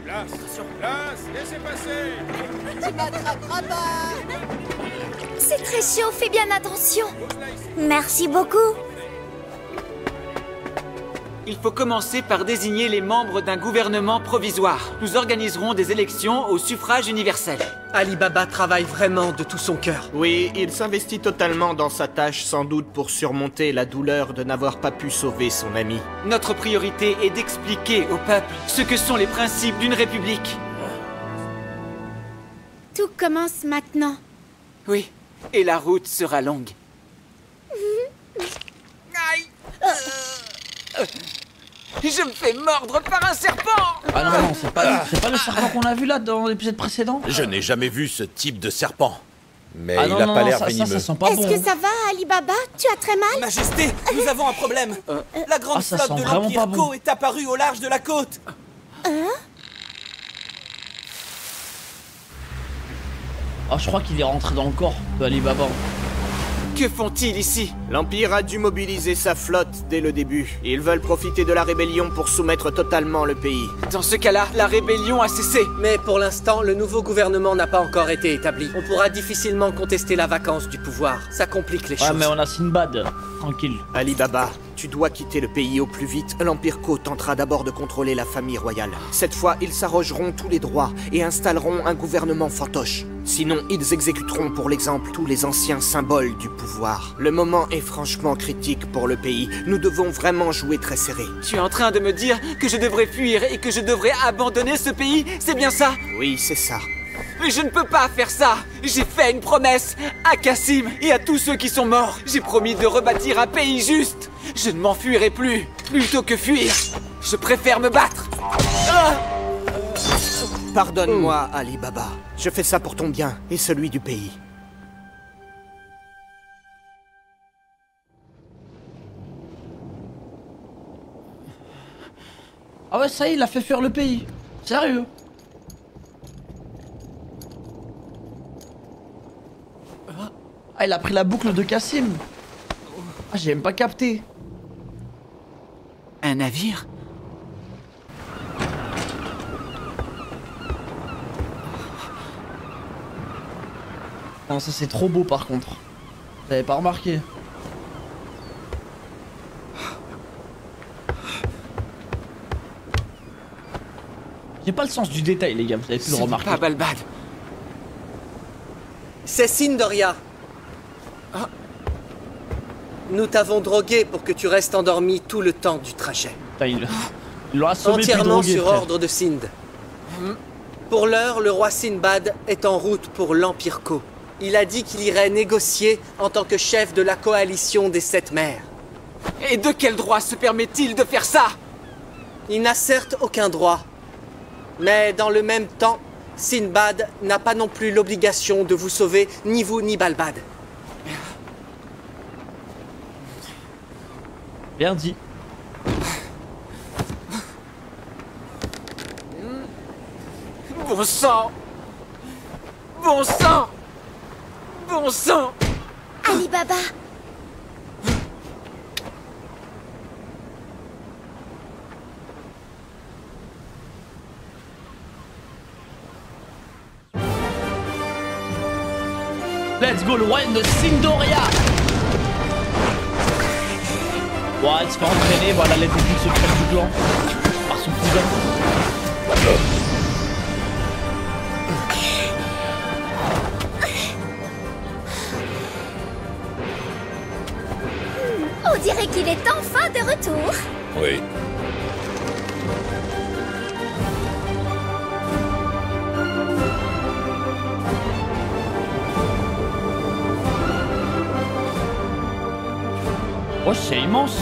Place, laissez passer. Tu m'attraperas pas. C'est très chaud, fais bien attention. Merci beaucoup. Il faut commencer par désigner les membres d'un gouvernement provisoire. Nous organiserons des élections au suffrage universel. Ali Baba travaille vraiment de tout son cœur. Oui, il s'investit totalement dans sa tâche, sans doute pour surmonter la douleur de n'avoir pas pu sauver son ami. Notre priorité est d'expliquer au peuple ce que sont les principes d'une république. Tout commence maintenant. Oui, et la route sera longue. Je me fais mordre par un serpent! Ah non, non, c'est pas le serpent qu'on a vu là dans l'épisode précédent? Je n'ai jamais vu ce type de serpent. Mais Ah il non, a non, pas non, l'air ça venimeux. sent pas Est-ce bon. que ça va, Ali Baba? Tu as très mal? Majesté, nous avons un problème. La grande Ah, ça flotte sent de vraiment l'Empire pas bon. Ko est apparue au large de la côte. Ah, je crois qu'il est rentré dans le corps de Ali Baba. Que font-ils ici? L'Empire a dû mobiliser sa flotte dès le début. Ils veulent profiter de la rébellion pour soumettre totalement le pays. Dans ce cas-là, la rébellion a cessé. Mais pour l'instant, le nouveau gouvernement n'a pas encore été établi. On pourra difficilement contester la vacance du pouvoir. Ça complique les Ouais, choses. mais on a Sinbad. Tranquille. Ali Baba, tu dois quitter le pays au plus vite. L'Empire Ko tentera d'abord de contrôler la famille royale. Cette fois, ils s'arrogeront tous les droits et installeront un gouvernement fantoche. Sinon, ils exécuteront pour l'exemple tous les anciens symboles du pouvoir. Le moment est franchement critique pour le pays. Nous devons vraiment jouer très serré. Tu es en train de me dire que je devrais fuir et que je devrais abandonner ce pays? C'est bien ça? Oui, c'est ça. Mais je ne peux pas faire ça! J'ai fait une promesse à Cassim et à tous ceux qui sont morts. J'ai promis de rebâtir un pays juste. Je ne m'enfuirai plus. Plutôt que fuir, je préfère me battre. Pardonne-moi, Ali Baba. Je fais ça pour ton bien et celui du pays. Ah ouais, ça y est, il a fait fuir le pays. Sérieux. Ah, il a pris la boucle de Cassim. Ah, j'ai même pas capté. Un navire? Non, ça c'est trop beau par contre. Vous avez pas remarqué? J'ai pas le sens du détail, les gars, vous avez pu le Ce n'est remarquer. pas Balbad. C'est Sindoria. Nous t'avons drogué pour que tu restes endormi tout le temps du trajet. Putain, il l'a assommé puis Entièrement drogué, sur frère. ordre de Sind. Pour l'heure, le roi Sinbad est en route pour l'Empire Ko. Il a dit qu'il irait négocier en tant que chef de la coalition des 7 mers. Et de quel droit se permet-il de faire ça? Il n'a certes aucun droit. Mais dans le même temps, Sinbad n'a pas non plus l'obligation de vous sauver, ni vous ni Balbad. Bien dit. Bon sang! Bon sang! Bon sang! Ali Baba, Let's go, le royaume de Sindoria. Ouais, il se fait entraîner, voilà les techniques secrètes du clan. Par son cousin. on dirait qu'il est enfin de retour. Oui. Oh, c'est immense.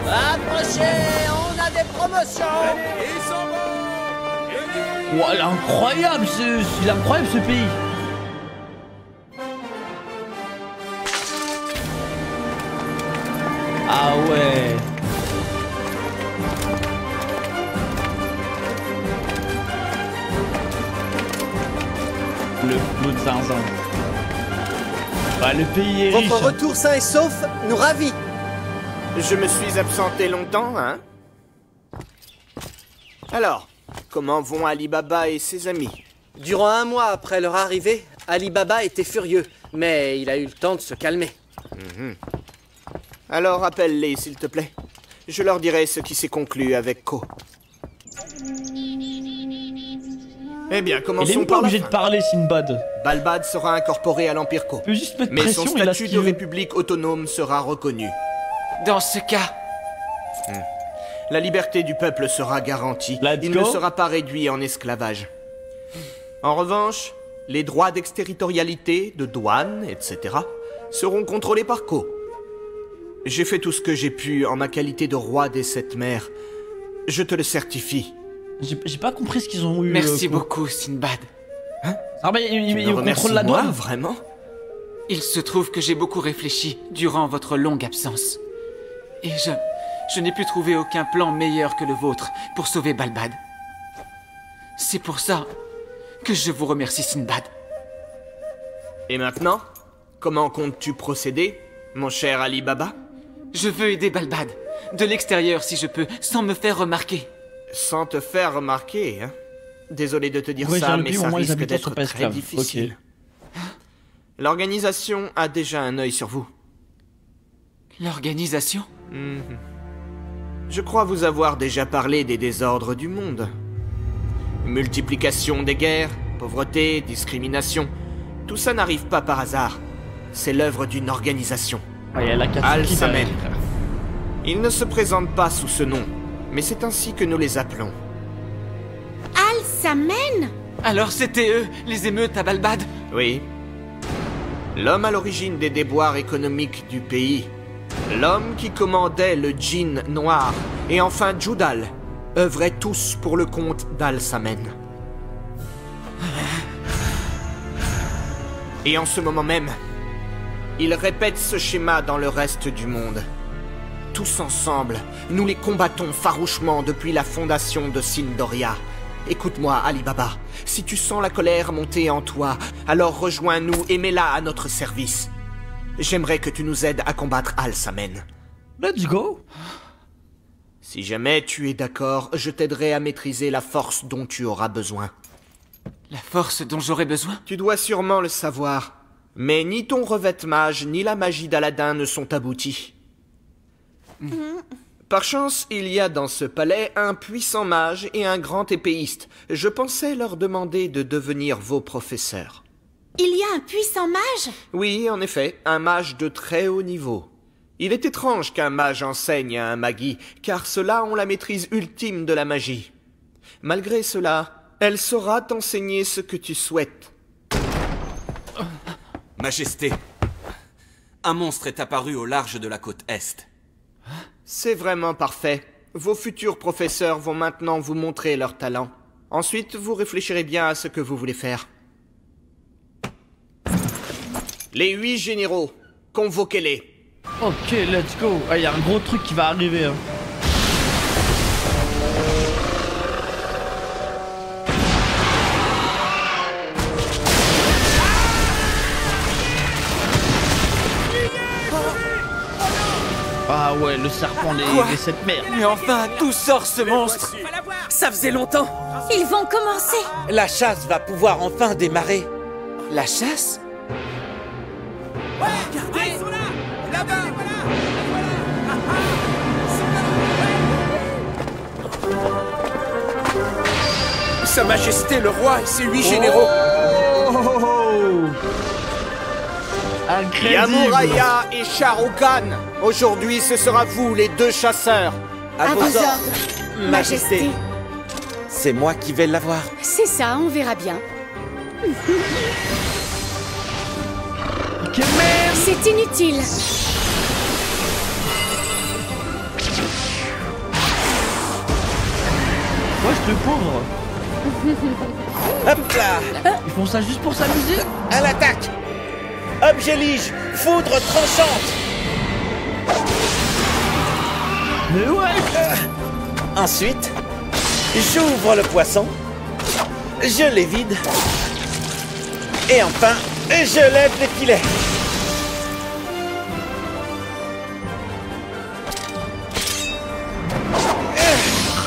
Approchez, on a des promotions. Ouais, il est incroyable, il est incroyable ce pays. Ah ouais. Le flot de zinzin. Bah, le pays est riche. Votre retour sain et sauf nous ravit. Je me suis absenté longtemps, hein? Alors, comment vont Ali Baba et ses amis? Durant 1 mois après leur arrivée, Ali Baba était furieux, mais il a eu le temps de se calmer. Alors appelle-les, s'il te plaît. Je leur dirai ce qui s'est conclu avec Ko. Eh bien, Il est commençons même pas par la obligé de fin. parler, Sinbad. Balbad sera incorporé à l'Empire Ko. Il peut juste mettre Mais pression, son il a ce statut qu'il de veut. république autonome sera reconnu. Dans ce cas, La liberté du peuple sera garantie. Let's Il go. ne sera pas réduit en esclavage. En revanche, les droits d'exterritorialité, de douane, etc. seront contrôlés par Ko. J'ai fait tout ce que j'ai pu en ma qualité de roi des 7 mers. Je te le certifie. J'ai pas compris ce qu'ils ont eu. merci beaucoup, Sinbad. Ah mais Tu il me remercies, contrôle la moi, douane. vraiment? Il se trouve que j'ai beaucoup réfléchi durant votre longue absence. Et je n'ai pu trouver aucun plan meilleur que le vôtre pour sauver Balbad. C'est pour ça que je vous remercie, Sinbad. Et maintenant, comment comptes-tu procéder, mon cher Ali Baba? Je veux aider Balbad, de l'extérieur si je peux, sans me faire remarquer. Sans te faire remarquer, hein? Désolé de te dire Ouais, ça, j'ai mais repris, au ça moins les risque habitants sont d'être pas très esclaves. difficile. Ok. L'organisation a déjà un œil sur vous. L'organisation? Je crois vous avoir déjà parlé des désordres du monde. Multiplication des guerres, pauvreté, discrimination. Tout ça n'arrive pas par hasard. C'est l'œuvre d'une organisation. Ah, il y a la Al Katsuki Samen. derrière, frère. Ils ne se présentent pas sous ce nom, mais c'est ainsi que nous les appelons. Al Samen? Alors c'était eux, les émeutes à Balbad? Oui. L'homme à l'origine des déboires économiques du pays. L'homme qui commandait le djinn noir. Et enfin Judal, œuvraient tous pour le compte d'Al Samen. Et en ce moment même, ils répètent ce schéma dans le reste du monde. Tous ensemble, nous les combattons farouchement depuis la fondation de Sindoria. Écoute-moi, Ali Baba, si tu sens la colère monter en toi, alors rejoins-nous et mets-la à notre service. J'aimerais que tu nous aides à combattre Al Samen. Let's go. Si jamais tu es d'accord, je t'aiderai à maîtriser la force dont tu auras besoin. La force dont j'aurais besoin? Tu dois sûrement le savoir, mais ni ton revêtement-mage ni la magie d'Aladin ne sont aboutis. Par chance, il y a dans ce palais un puissant mage et un grand épéiste. Je pensais leur demander de devenir vos professeurs. Il y a un puissant mage? Oui, en effet, un mage de très haut niveau. Il est étrange qu'un mage enseigne à un Magi, car ceux-là ont la maîtrise ultime de la magie. Malgré cela, elle saura t'enseigner ce que tu souhaites. Majesté, un monstre est apparu au large de la côte Est. C'est vraiment parfait. Vos futurs professeurs vont maintenant vous montrer leur talent. Ensuite, vous réfléchirez bien à ce que vous voulez faire. Les 8 généraux, convoquez-les. Ok, let's go. Ah, il y a un gros truc qui va arriver. Hein. Ah ouais, le serpent, les 7 mers. Mais enfin, d'où sort ce monstre? Ça faisait longtemps. Ils vont commencer. La chasse va pouvoir enfin démarrer. La chasse? Sa Majesté le roi et ses 8 généraux. Incroyable. Yamuraya et Shah Rukh Khan. Aujourd'hui, ce sera vous, les 2 chasseurs. À vos ordres, Majesté. C'est moi qui vais l'avoir. C'est ça, on verra bien. Ok, merde. C'est inutile. Ouais, je te pauvre. Hop là. Ils font ça juste pour s'amuser. À l'attaque. Objet lige. Foudre tranchante. Mais ouais. Ensuite, j'ouvre le poisson. Je les vide. Et enfin, je lève les filets.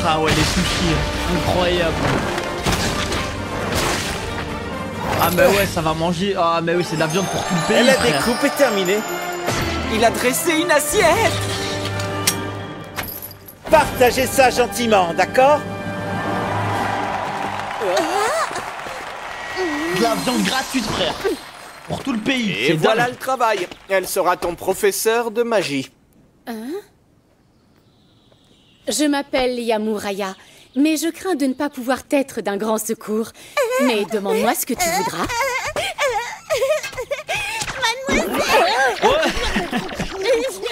Ah ouais, les sushis, incroyable. Ah mais ouais, ça va manger. Ah mais oui, c'est de la viande pour tout le pays. Elle a frère. découpé et terminé. Il a dressé une assiette. Partagez ça gentiment, d'accord? De la viande gratuite, frère. Pour tout le pays. Et C'est voilà dingue. le travail. Elle sera ton professeur de magie. Je m'appelle Yamuraya, mais je crains de ne pas pouvoir t'être d'un grand secours. Mais demande-moi ce que tu voudras.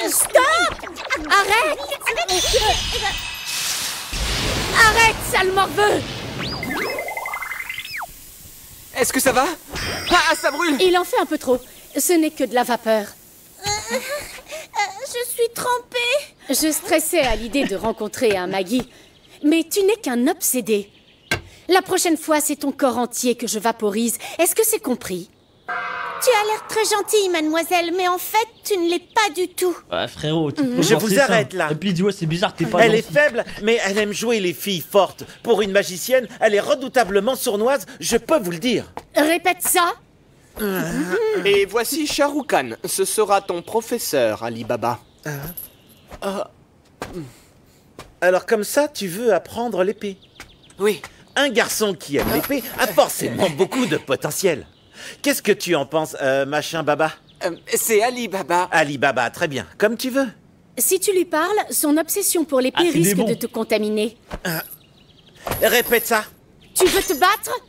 Stop! Arrête! Arrête, sale morveux! Est-ce que ça va? Ah, ça brûle. Il en fait un peu trop. Ce n'est que de la vapeur. Je suis trempée. Je stressais à l'idée de rencontrer un Magi. Mais tu n'es qu'un obsédé. La prochaine fois, c'est ton corps entier que je vaporise. Est-ce que c'est compris? Tu as l'air très gentille, mademoiselle, mais en fait, tu ne l'es pas du tout. Ouais, frérot, tu peux Je penser vous ça. arrête, là. Et puis il dit, ouais, c'est bizarre, t'es pas Elle est gentil. faible, mais elle aime jouer les filles fortes. Pour une magicienne, elle est redoutablement sournoise, je peux vous le dire. Répète ça. Et voici Shahrukh-Khan. Ce sera ton professeur, Ali Baba. Alors comme ça, tu veux apprendre l'épée? Oui. Un garçon qui aime l'épée a forcément beaucoup de potentiel. Qu'est-ce que tu en penses, machin Baba? C'est Ali Baba. Ali Baba, très bien, comme tu veux. Si tu lui parles, son obsession pour l'épée Ah, il est risque bon. de te contaminer. Répète ça. Tu veux te battre?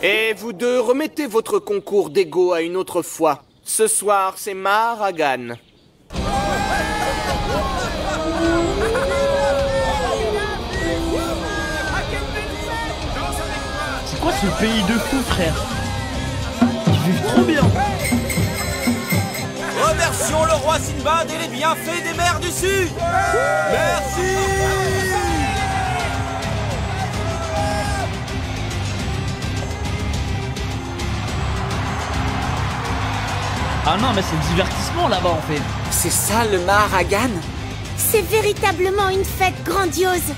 Et vous deux, remettez votre concours d'ego à une autre fois. Ce soir, c'est Maharagan. C'est quoi ce pays de fous, frère? Ils vivent trop bien. Remercions le roi Sinbad et les bienfaits des mers du Sud. Merci. Ah non, mais c'est le divertissement là-bas en fait. C'est ça le Maharagan? C'est véritablement une fête grandiose.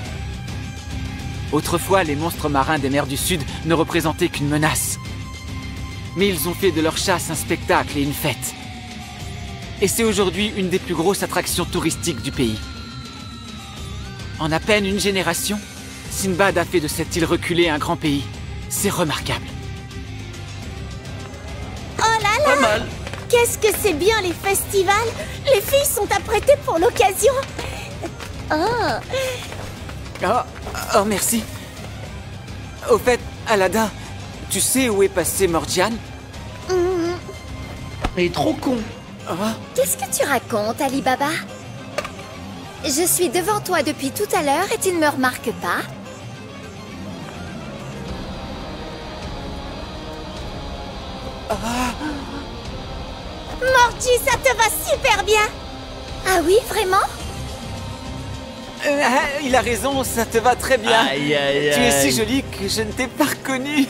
Autrefois, les monstres marins des mers du Sud ne représentaient qu'une menace. Mais ils ont fait de leur chasse un spectacle et une fête. Et c'est aujourd'hui une des plus grosses attractions touristiques du pays. En à peine une génération, Sinbad a fait de cette île reculée un grand pays. C'est remarquable. Oh là là! Pas mal. Qu'est-ce que c'est bien les festivals! Les filles sont apprêtées pour l'occasion. Oh! Oh, merci. Au fait, Aladdin, tu sais où est passé Morgiane? Il est trop con. Qu'est-ce que tu racontes, Ali Baba? Je suis devant toi depuis tout à l'heure et tu ne me remarques pas? Morgi, ça te va super bien! Ah oui, vraiment? Il a raison, ça te va très bien. Aïe, aïe, Tu es si aïe. jolie que je ne t'ai pas reconnue.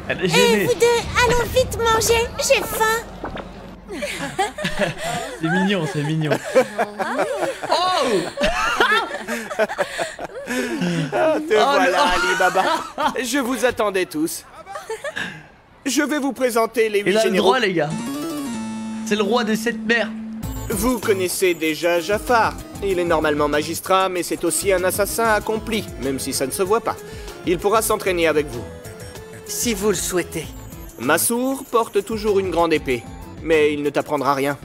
Elle est Et gênée. vous deux, allons vite manger, j'ai faim! C'est mignon, c'est mignon. Te voilà, Ali Baba. Je vous attendais tous. Je vais vous présenter les 8 Il a le généraux. droit, les gars. C'est le roi des 7 mers. Vous connaissez déjà Jafar. Il est normalement magistrat, mais c'est aussi un assassin accompli, même si ça ne se voit pas. Il pourra s'entraîner avec vous. Si vous le souhaitez. Massour porte toujours une grande épée, mais il ne t'apprendra rien.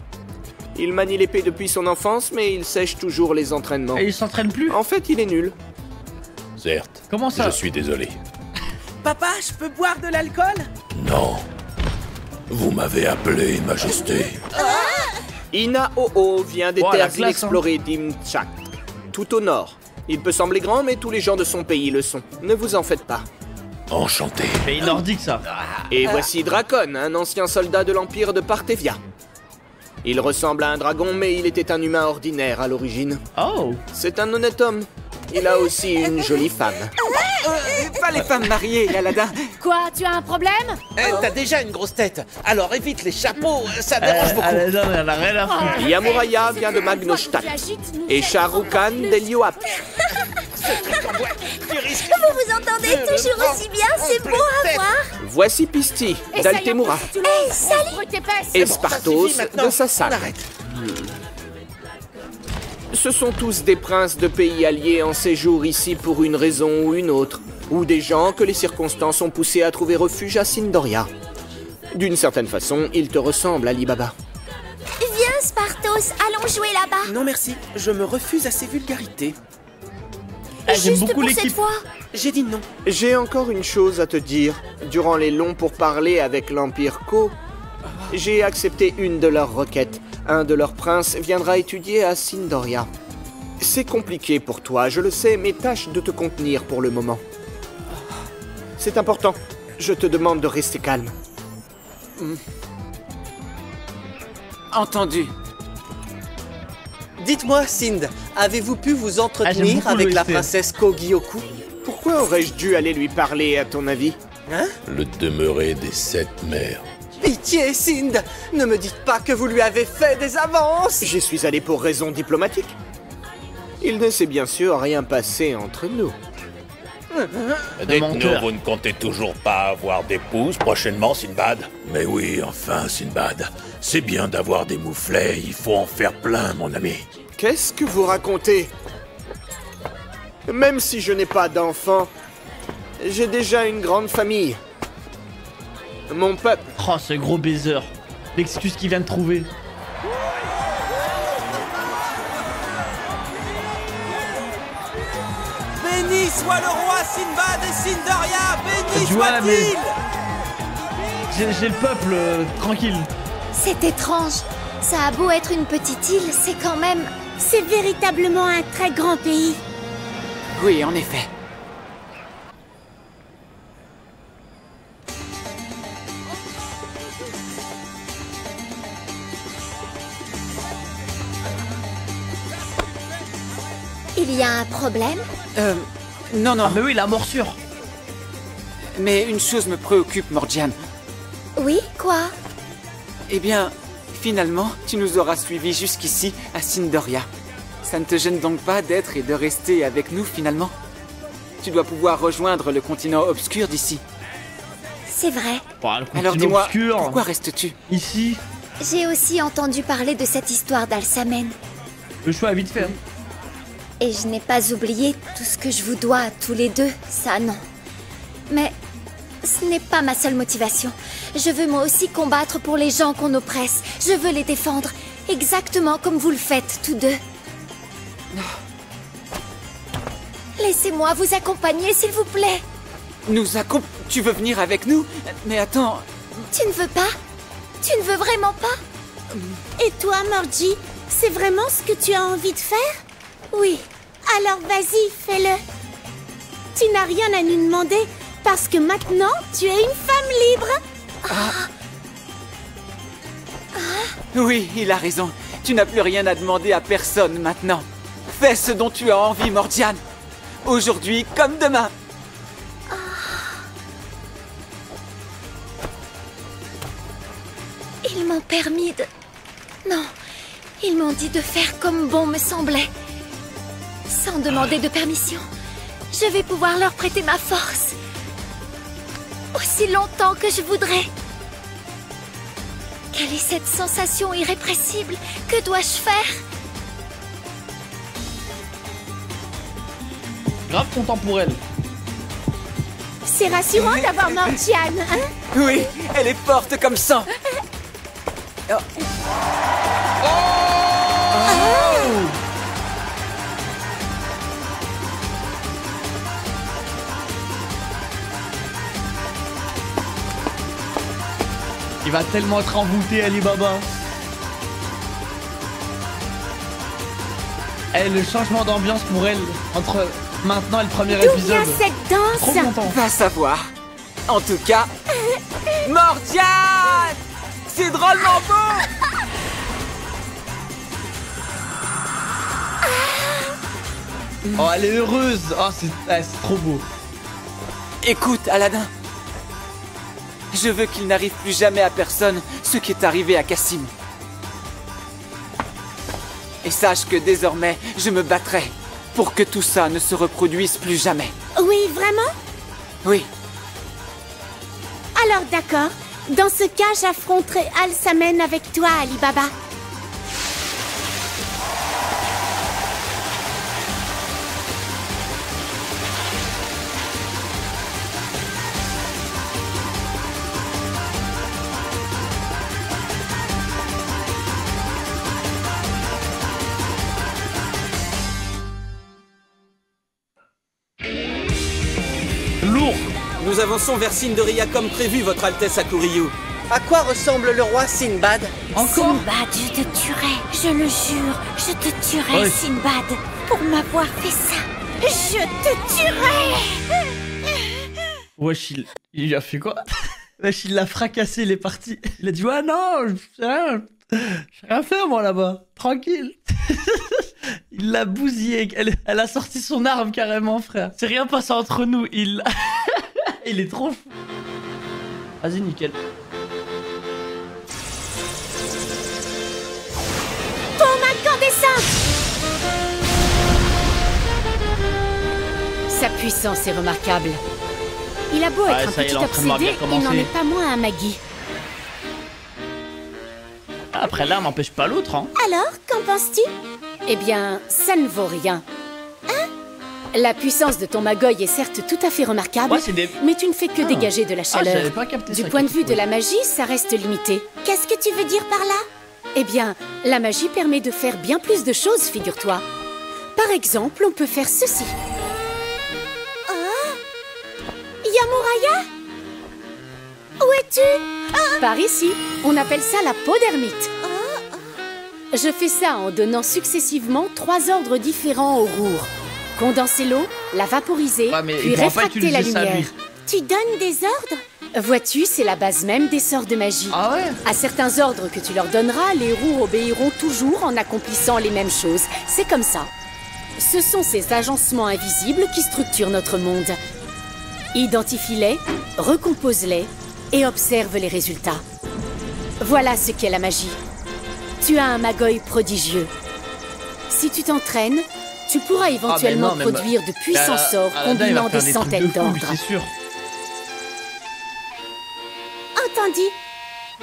Il manie l'épée depuis son enfance, mais il sèche toujours les entraînements. Et il s'entraîne plus. En fait, il est nul. Certes. Comment ça? Je suis désolé. Papa, je peux boire de l'alcool? Non. Vous m'avez appelé, Majesté. Ina Oo vient des Oh, la terres classe, inexplorées d'Imtchak, tout au nord. Il peut sembler grand, mais tous les gens de son pays le sont. Ne vous en faites pas. Enchanté. Mais il nordique ça. Et voici Dracon, un ancien soldat de l'Empire de Parthévia. Il ressemble à un dragon, mais il était un humain ordinaire à l'origine. Oh. C'est un honnête homme. Il a aussi une jolie femme. Pas les femmes mariées, Aladdin. Quoi, tu as un problème? T'as déjà une grosse tête. Alors évite les chapeaux, ça dérange beaucoup. Aladdin, elle a rien à foutre. Yamuraya vient de Magnostadt et Shah Rukh Khan d'Elioap. Vous vous entendez toujours aussi bien, c'est beau à voir. Voici Pisti d'Altemura Salut. et Spartos de Sassan. Ce sont tous des princes de pays alliés en séjour ici pour une raison ou une autre, ou des gens que les circonstances ont poussés à trouver refuge à Sindoria. D'une certaine façon, ils te ressemblent, Ali Baba. Viens, Spartos, allons jouer là-bas. Non merci, je me refuse à ces vulgarités. J'aime Juste beaucoup pour cette l'équipe. fois. J'ai dit non. J'ai encore une chose à te dire. Durant les longs pourparlers avec l'Empire Ko, j'ai accepté une de leurs requêtes. Un de leurs princes viendra étudier à Sindoria. C'est compliqué pour toi, je le sais, mais tâche de te contenir pour le moment. C'est important. Je te demande de rester calme. Entendu. Dites-moi, Sind, avez-vous pu vous j'aime entretenir beaucoup avec la l'OST. princesse Kogyoku? Pourquoi aurais-je dû aller lui parler, à ton avis? Le demeuré des 7 mers. Pitié, Sind! Ne me dites pas que vous lui avez fait des avances! J'y suis allé pour raisons diplomatiques. Il ne s'est bien sûr rien passé entre nous. Dites-nous, menteur. vous ne comptez toujours pas avoir d'épouse prochainement, Sinbad? Mais oui, enfin, Sinbad. C'est bien d'avoir des mouflets, il faut en faire plein, mon ami. Qu'est-ce que vous racontez? Même si je n'ai pas d'enfant, j'ai déjà une grande famille. Mon peuple. Oh, ce gros baiser. L'excuse qu'il vient de trouver. Béni soit le roi Sinbad et Sindoria, béni Tu vois, soit-il. J'ai le peuple, tranquille. C'est étrange. Ça a beau être une petite île, c'est quand même... C'est véritablement un très grand pays. Oui, en effet. Il y a un problème? Non, non. Ah, mais oui, la morsure. Mais une chose me préoccupe, Morgiane. Oui, quoi? Eh bien, finalement, tu nous auras suivis jusqu'ici, à Sindoria. Ça ne te gêne donc pas d'être et de rester avec nous, finalement? Tu dois pouvoir rejoindre le continent obscur d'ici. C'est vrai. Bah, le Alors continent dis-moi, obscur. pourquoi restes-tu? Ici, J'ai aussi entendu parler de cette histoire d'Alsamen. le choix est vite fait. Et je n'ai pas oublié tout ce que je vous dois à tous les deux, ça non. Mais ce n'est pas ma seule motivation. Je veux moi aussi combattre pour les gens qu'on oppresse. Je veux les défendre, exactement comme vous le faites tous deux. Laissez-moi vous accompagner, s'il vous plaît. Tu veux venir avec nous? Mais attends... Tu ne veux pas? Tu ne veux vraiment pas? Et toi, Morgie, c'est vraiment ce que tu as envie de faire? Oui. Alors vas-y, fais-le. Tu n'as rien à nous demander, parce que maintenant, tu es une femme libre. Oui, il a raison. Tu n'as plus rien à demander à personne maintenant. Fais ce dont tu as envie, Morgiane. Aujourd'hui comme demain. Ils m'ont permis de... Non, ils m'ont dit de faire comme bon me semblait. Sans demander de permission. Je vais pouvoir leur prêter ma force. Aussi longtemps que je voudrais. Quelle est cette sensation irrépressible? Que dois-je faire? Grave content pour elle. C'est rassurant d'avoir Morgiane, hein? Oui, elle est forte comme sang. Oh. Il va tellement être envoûté, Ali Baba. Eh, le changement d'ambiance pour elle entre maintenant et le premier D'où épisode. vient cette danse? Trop content. Va savoir. En tout cas, Morgiane! C'est drôlement beau! Oh, elle est heureuse. Oh, c'est trop beau. Écoute, Aladdin. Je veux qu'il n'arrive plus jamais à personne ce qui est arrivé à Cassim. Et sache que désormais, je me battrai pour que tout ça ne se reproduise plus jamais. Oui, vraiment? Oui. Alors d'accord. Dans ce cas, j'affronterai Al-Samen avec toi, Ali Baba. Lourd. Nous avançons vers Cinderia comme prévu, Votre Altesse Akuriyu. À quoi ressemble le roi Sinbad? Encore? Sinbad, je te tuerai. Je le jure, je te tuerai, Ouais. Sinbad. Pour m'avoir fait ça, je te tuerai. Wesh, il lui a fait quoi? Wesh, il l'a fracassé, il est parti. Il a dit, ouais, non, j'ai rien fait, moi, là-bas. Tranquille. Il l'a bousillé. Elle a sorti son arme, carrément, frère. C'est rien passé entre nous. Il est trop fou. Vas-y, nickel. Bombe incandescente! Sa puissance est remarquable. Il a beau Ouais, être un ça y est, petit l'entraînement a bien obsédé, il n'en commencé. est pas moins un Magi. Après, l'un n'empêche pas l'autre, hein. Alors, qu'en penses-tu? Eh bien, ça ne vaut rien. Hein? La puissance de ton Magoy est certes tout à fait remarquable, Ouais, c'est des... mais tu ne fais que dégager de la chaleur. j'avais pas capté Du ça, point de Kiki, vue de ouais. la magie, ça reste limité. Qu'est-ce que tu veux dire par là? Eh bien, la magie permet de faire bien plus de choses, figure-toi. Par exemple, on peut faire ceci. Oh! Yamuraya? Où es-tu? Par ici. On appelle ça la peau d'ermite. Je fais ça en donnant successivement 3 ordres différents au roure. Condenser l'eau, la vaporiser, Ouais, mais puis il pourra pas réfracter la utiliser ça, lumière. lui. Tu donnes des ordres? Vois-tu, c'est la base même des sorts de magie. Ah ouais? À certains ordres que tu leur donneras, les roures obéiront toujours en accomplissant les mêmes choses. C'est comme ça. Ce sont ces agencements invisibles qui structurent notre monde. Identifie-les, recompose-les et observe les résultats. Voilà ce qu'est la magie. Tu as un Magoy prodigieux. Si tu t'entraînes, tu pourras éventuellement non, mais produire de puissants sorts Aladdin, il va combinant faire des trucs centaines de fou, lui, d'ordres. c'est sûr. Entendu.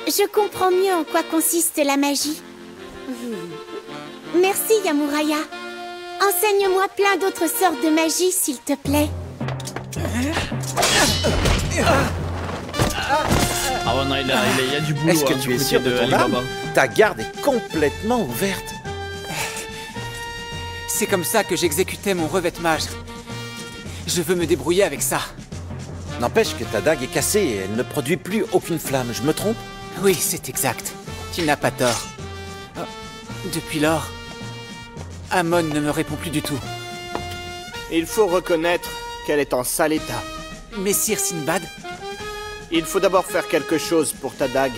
Je comprends mieux en quoi consiste la magie. Merci, Yamuraya. Enseigne-moi plein d'autres sortes de magie, s'il te plaît. Ah ouais, non, il y a du boulot. Est-ce que hein, tu du es côté sûr de ton Alibaba. arme? Ta garde est complètement ouverte. C'est comme ça que j'exécutais mon revêtement. Je veux me débrouiller avec ça. N'empêche que ta dague est cassée et elle ne produit plus aucune flamme, je me trompe? Oui, c'est exact. Tu n'as pas tort. Oh, depuis lors, Amon ne me répond plus du tout. Il faut reconnaître qu'elle est en sale état. Messire Sinbad? Il faut d'abord faire quelque chose pour ta dague.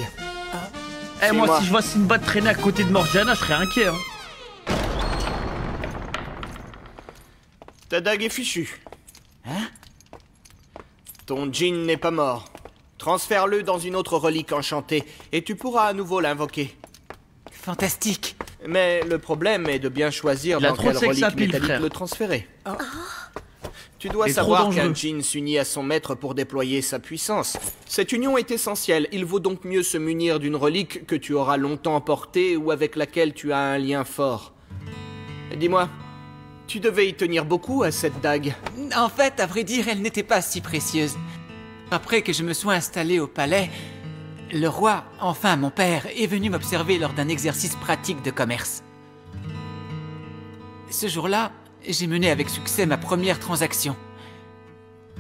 Eh, moi, Suis-moi. si je vois Sinbad traîner à côté de Morgiana, je serais inquiet. Hein. Ta dague est fichue. Hein? Ton djinn n'est pas mort. Transfère-le dans une autre relique enchantée et tu pourras à nouveau l'invoquer. Fantastique. Mais le problème est de bien choisir Il a dans trop de quelle sexe relique à pile, métallique frère. le transférer. Oh. Tu dois Il est trop savoir dangereux. qu'un djinn s'unit à son maître pour déployer sa puissance. Cette union est essentielle. Il vaut donc mieux se munir d'une relique que tu auras longtemps portée ou avec laquelle tu as un lien fort. Dis-moi, tu devais y tenir beaucoup à cette dague. En fait, à vrai dire, elle n'était pas si précieuse. Après que je me sois installé au palais, le roi, enfin mon père, est venu m'observer lors d'un exercice pratique de commerce. Ce jour-là, j'ai mené avec succès ma première transaction.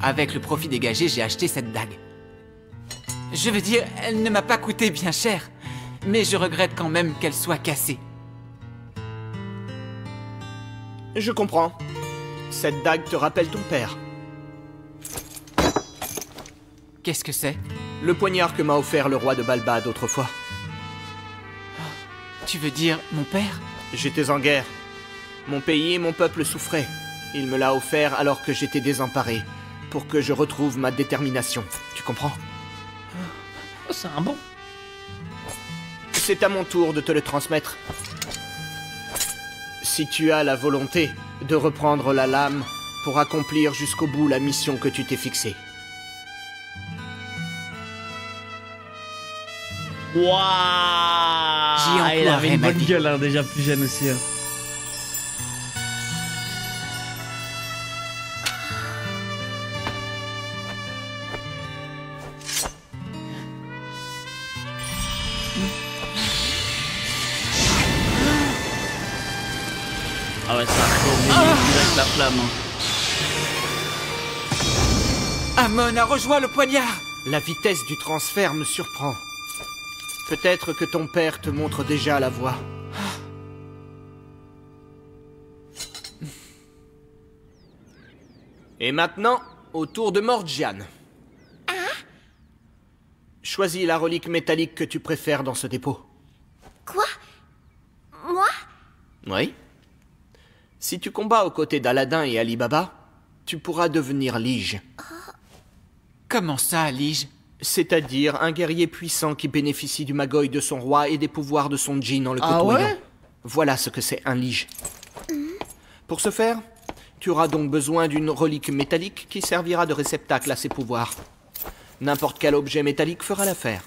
Avec le profit dégagé, j'ai acheté cette dague. Je veux dire, elle ne m'a pas coûté bien cher, mais je regrette quand même qu'elle soit cassée. Je comprends. Cette dague te rappelle ton père. Qu'est-ce que c'est? Le poignard que m'a offert le roi de Balbad autrefois. Tu veux dire mon père? J'étais en guerre. Mon pays et mon peuple souffraient. Il me l'a offert alors que j'étais désemparé. pour que je retrouve ma détermination. Tu comprends? Oh, c'est un bon. C'est à mon tour de te le transmettre. Si tu as la volonté de reprendre la lame pour accomplir jusqu'au bout la mission que tu t'es fixée. Waouh! Il avait une bonne gueule, hein, déjà plus jeune aussi. Hein. Ah ouais, ça a direct la flamme. Amon a rejoint le poignard. La vitesse du transfert me surprend. Peut-être que ton père te montre déjà la voie. Et maintenant, au tour de Morgian. Choisis la relique métallique que tu préfères dans ce dépôt. Quoi? Moi? Oui. Si tu combats aux côtés d'Aladin et Ali Baba, tu pourras devenir Lige. Comment ça, Lige? C'est-à-dire un guerrier puissant qui bénéficie du Magoi de son roi et des pouvoirs de son djinn en le côtoyant. Ouais, voilà ce que c'est un Lige. Pour ce faire, tu auras donc besoin d'une relique métallique qui servira de réceptacle à ses pouvoirs. N'importe quel objet métallique fera l'affaire.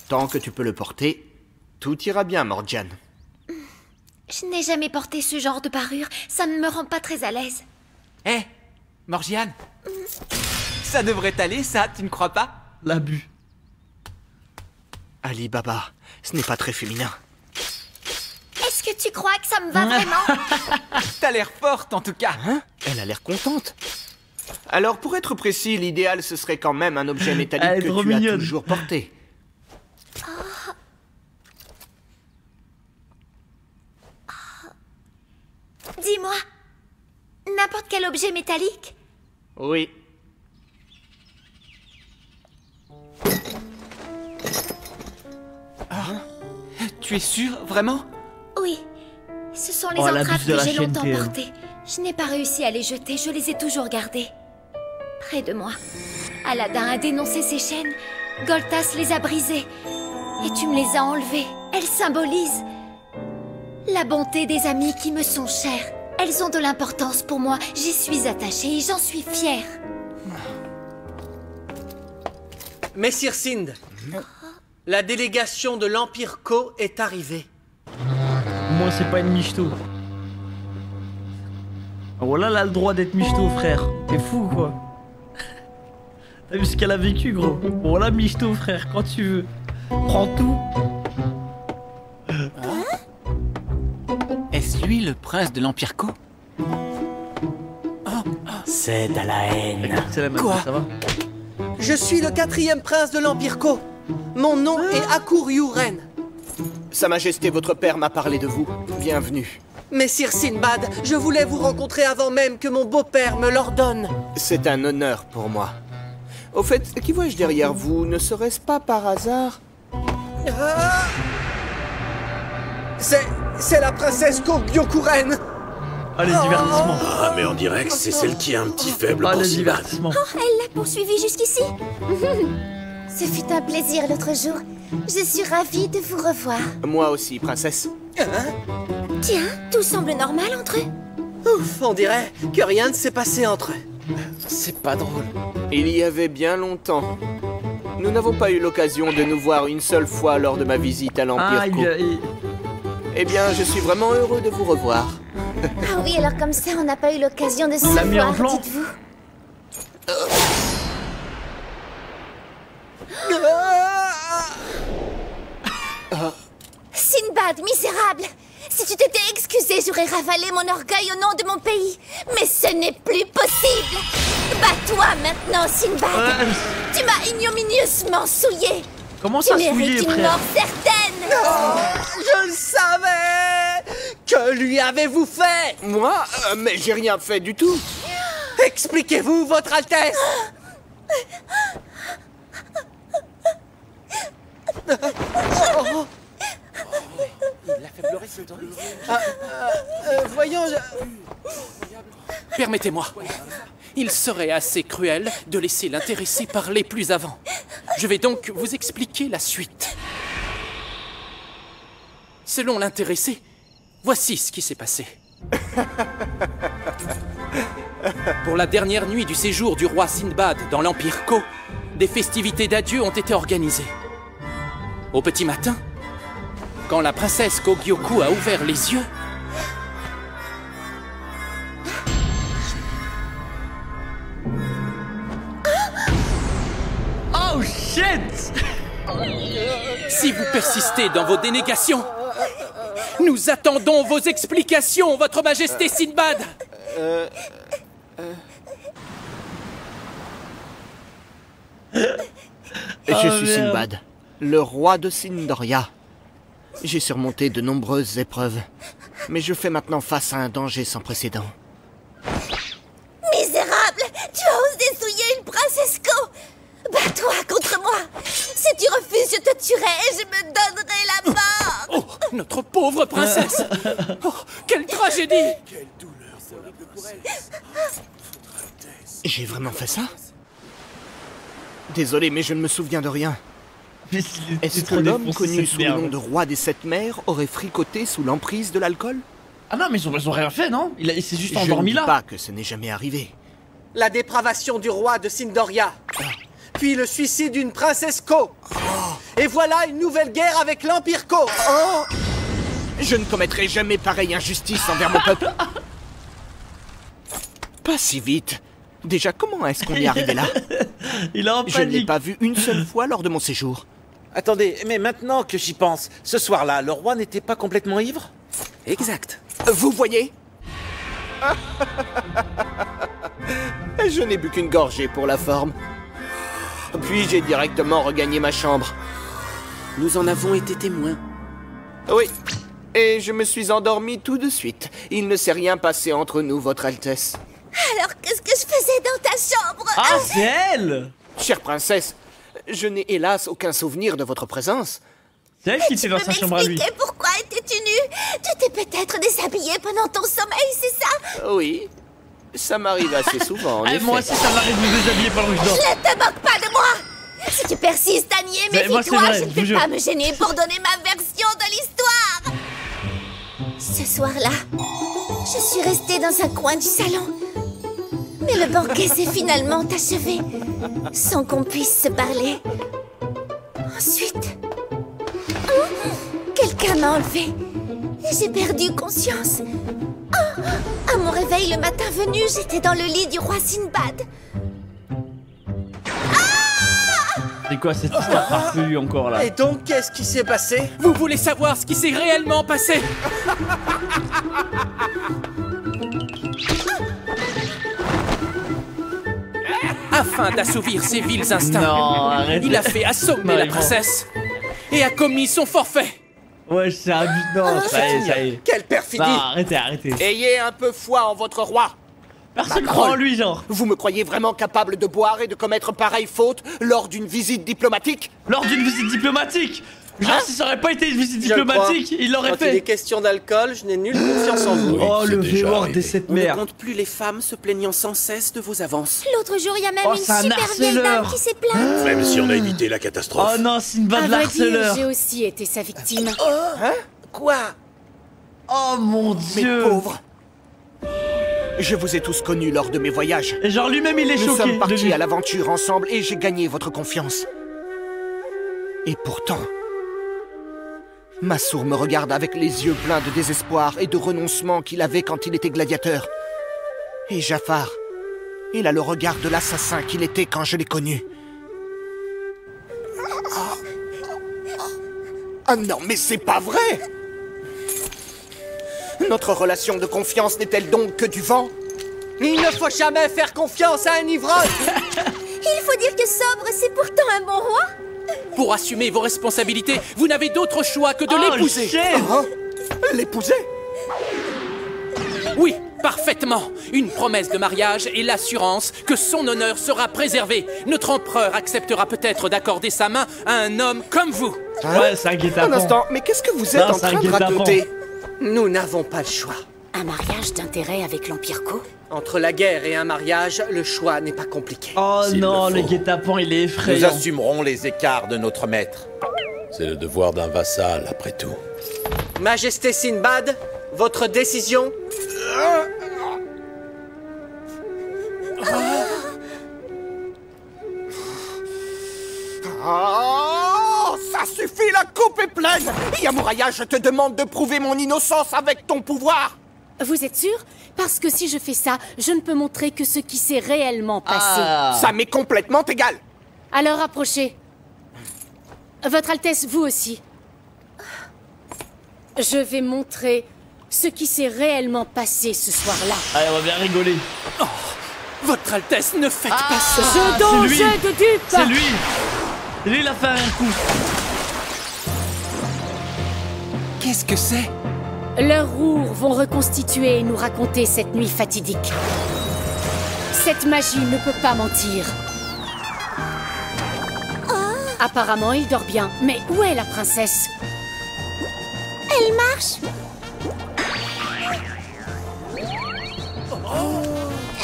Tant que tu peux le porter, tout ira bien, Morgian. Je n'ai jamais porté ce genre de parure. Ça ne me rend pas très à l'aise. Hé, Morgian. Ça devrait aller, ça, tu ne crois pas? L'abus. Ali Baba, ce n'est pas très féminin. Est-ce que tu crois que ça me va vraiment? T'as l'air forte, en tout cas. Hein? Elle a l'air contente. Alors, pour être précis, l'idéal, ce serait quand même un objet métallique que tu as toujours porté. Dis-moi, n'importe quel objet métallique? Oui. Tu es sûr, vraiment? Oui. Ce sont les entraves que j'ai longtemps portées. Je n'ai pas réussi à les jeter, je les ai toujours gardées. Près de moi. Aladin a dénoncé ces chaînes. Goltas les a brisées. Et tu me les as enlevées. Elles symbolisent la bonté des amis qui me sont chers. Elles ont de l'importance pour moi. J'y suis attachée et j'en suis fière. Messire Sind, la délégation de l'Empire Ko est arrivée. Moi, c'est pas une michto. Voilà, elle a le droit d'être michto, frère. T'es fou, quoi. T'as vu ce qu'elle a vécu, gros. Voilà, michto, frère, quand tu veux. Prends tout. Est-ce lui le prince de l'Empire Ko? C'est à la haine. C'est la même, Quoi? ça va? Je suis le 4e prince de l'Empire Ko. Mon nom est Akur Yuren. Sa Majesté, votre père m'a parlé de vous. Bienvenue. Messire Sinbad, je voulais vous rencontrer avant même que mon beau-père me l'ordonne. C'est un honneur pour moi. Au fait, qui vois-je derrière vous? Ne serait-ce pas par hasard? C'est la princesse Ko Byokuren. Allez, divertissement. Ah, mais on dirait que c'est celle qui a un petit faible pour Allez, Sinbad. divertissement. Oh, elle l'a poursuivi jusqu'ici. Ce fut un plaisir l'autre jour. Je suis ravie de vous revoir. Moi aussi, princesse. Tiens, tout semble normal entre eux. Ouf, on dirait que rien ne s'est passé entre eux. C'est pas drôle. Il y avait bien longtemps. Nous n'avons pas eu l'occasion de nous voir une seule fois lors de ma visite à l'Empire Ko. Eh bien, je suis vraiment heureux de vous revoir. Ah oui, alors comme ça, on n'a pas eu l'occasion de se l'a mis en voir, plan. dites-vous. Sinbad, misérable! Si tu t'étais excusé, j'aurais ravalé mon orgueil au nom de mon pays. Mais ce n'est plus possible! Bats-toi maintenant, Sinbad! Tu m'as ignominieusement souillé! Comment ça, tu souillé, mérites une frère? mort certaine! Je le savais! Que lui avez-vous fait? Moi? Mais j'ai rien fait du tout. Expliquez-vous, votre Altesse! Il l'a fait pleurer, ce temps. Voyons... Permettez-moi. il serait assez cruel de laisser l'intéressé parler plus avant. Je vais donc vous expliquer la suite. Selon l'intéressé, voici ce qui s'est passé. Pour la dernière nuit du séjour du roi Sindbad dans l'Empire Ko, des festivités d'adieu ont été organisées. Au petit matin, quand la princesse Kogyoku a ouvert les yeux, oh shit! Si vous persistez dans vos dénégations, nous attendons vos explications, Votre Majesté Sindbad. Je suis Sindbad, le roi de Sindoria. J'ai surmonté de nombreuses épreuves, mais je fais maintenant face à un danger sans précédent. Misérable! Tu as osé souiller une princesse Ko! Bats-toi contre moi! Si tu refuses, je te tuerai et je me donnerai la mort! Oh, notre pauvre princesse! Oh, quelle tragédie! Quelle douleur horrible pour elle. J'ai vraiment fait ça? Désolé, mais je ne me souviens de rien. Est-ce que l'homme connu sous le nom de roi des sept mers aurait fricoté sous l'emprise de l'alcool? Ah non, mais ils ont rien fait, non? Il s'est juste endormi là. Je ne dis pas que ce n'est jamais arrivé. La dépravation du roi de Sindoria. Puis le suicide d'une princesse Ko. Et voilà une nouvelle guerre avec l'Empire Ko. Je ne commettrai jamais pareille injustice envers mon peuple. Pas si vite. Déjà, comment est-ce qu'on est arrivé là? Il a en panique. Je ne l'ai pas vu une seule fois lors de mon séjour. Attendez, mais maintenant que j'y pense, ce soir-là, le roi n'était pas complètement ivre? Exact. Vous voyez? Je n'ai bu qu'une gorgée pour la forme. Puis j'ai directement regagné ma chambre. Nous en avons été témoins. Oui. Et je me suis endormi tout de suite. Il ne s'est rien passé entre nous, Votre Altesse. Alors qu'est-ce que je faisais dans ta chambre? Ah, c'est elle! Chère princesse, je n'ai hélas aucun souvenir de votre présence. C'est elle qui était dans sa chambre à lui. Tu peux m'expliquer pourquoi étais-tu nu? Tu t'es peut-être déshabillé pendant ton sommeil, c'est ça? Oui. Ça m'arrive assez souvent, en effet. Moi aussi, ça m'arrive de me déshabiller pendant que je dors. Ne te moque pas de moi! Si tu persistes à nier, méfie-toi, je ne vais pas me gêner pour donner ma version de l'histoire! Ce soir-là, je suis restée dans un coin du salon. Mais le banquet s'est finalement achevé, sans qu'on puisse se parler. Ensuite, quelqu'un m'a enlevée et j'ai perdu conscience. À mon réveil le matin venu, j'étais dans le lit du roi Sindbad. C'est quoi cette histoire farfelue encore là? Et donc, qu'est-ce qui s'est passé? Vous voulez savoir ce qui s'est réellement passé? Afin d'assouvir ses vils instincts, il a fait assommer la princesse et a commis son forfait. Ouais, c'est abusé. Non, ça y est. Quelle perfidie! Non, arrêtez. Ayez un peu foi en votre roi. Personne croit en lui, genre. Vous me croyez vraiment capable de boire et de commettre pareille faute lors d'une visite diplomatique? Lors d'une visite diplomatique? Genre, si ça aurait pas été une visite diplomatique, il l'aurait fait. Quand il est question d'alcool, je n'ai nulle confiance en vous. Oh, le V-word des sept On ne mers. compte plus les femmes se plaignant sans cesse de vos avances. L'autre jour, il y a même Oh, une c'est un super vieille dame harceleur. qui s'est plainte. Même si on a évité la catastrophe. Oh non, Sindbad À vrai dire, l'harceleur. j'ai aussi été sa victime. Hein? Quoi? Oh mon Mes dieu. pauvres. Je vous ai tous connus lors de mes voyages. Et genre lui-même il est Nous choqué. sommes partis de lui. à l'aventure ensemble et j'ai gagné votre confiance. Et pourtant, Massour me regarde avec les yeux pleins de désespoir et de renoncement qu'il avait quand il était gladiateur. Et Jafar, il a le regard de l'assassin qu'il était quand je l'ai connu. Ah non, mais c'est pas vrai! Notre relation de confiance n'est-elle donc que du vent? Il ne faut jamais faire confiance à un ivrogne! Il faut dire que sobre, c'est pourtant un bon roi. Pour assumer vos responsabilités, vous n'avez d'autre choix que de l'épouser. Hein? L'épouser? Oui, parfaitement. Une promesse de mariage et l'assurance que son honneur sera préservé. Notre empereur acceptera peut-être d'accorder sa main à un homme comme vous. Ouais, c'est un guet-apens. Un instant, mais qu'est-ce que vous êtes en c'est un train de guet-apens. raconter? Nous n'avons pas le choix. Un Un mariage d'intérêt avec l'Empire Co? Entre la guerre et un mariage, le choix n'est pas compliqué. Oh non, le guet-apens, il est Nous effrayant. assumerons les écarts de notre maître. C'est le devoir d'un vassal, après tout. Majesté Sinbad, votre décision? Oh, ça suffit, la coupe est pleine. Yamouraya, je te demande de prouver mon innocence avec ton pouvoir. Vous êtes sûr? Parce que si je fais ça, je ne peux montrer que ce qui s'est réellement passé. Ça m'est complètement égal. Alors approchez. Votre Altesse, vous aussi. Je vais montrer ce qui s'est réellement passé ce soir-là. Allez, on va bien rigoler. Oh, Votre Altesse, ne faites pas ça. Jeu d'eau, jeu de dupe. C'est lui. Lui, il a fait un coup. Qu'est-ce que c'est? Leurs rours vont reconstituer et nous raconter cette nuit fatidique. Cette magie ne peut pas mentir. Apparemment, il dort bien. Mais où est la princesse? Elle marche.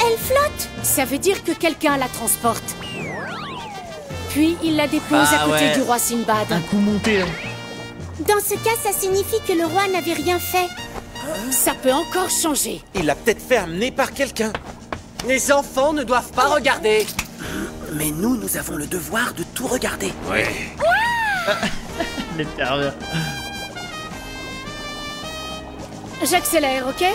Elle flotte. Ça veut dire que quelqu'un la transporte. Puis il la dépose à côté du roi Sinbad. Un coup monté. Hein. Dans ce cas, ça signifie que le roi n'avait rien fait. Ça peut encore changer. Il l'a peut-être fait amener par quelqu'un. Les enfants ne doivent pas regarder. Mais nous avons le devoir de tout regarder. Ouais. Les pervers. J'accélère, ok?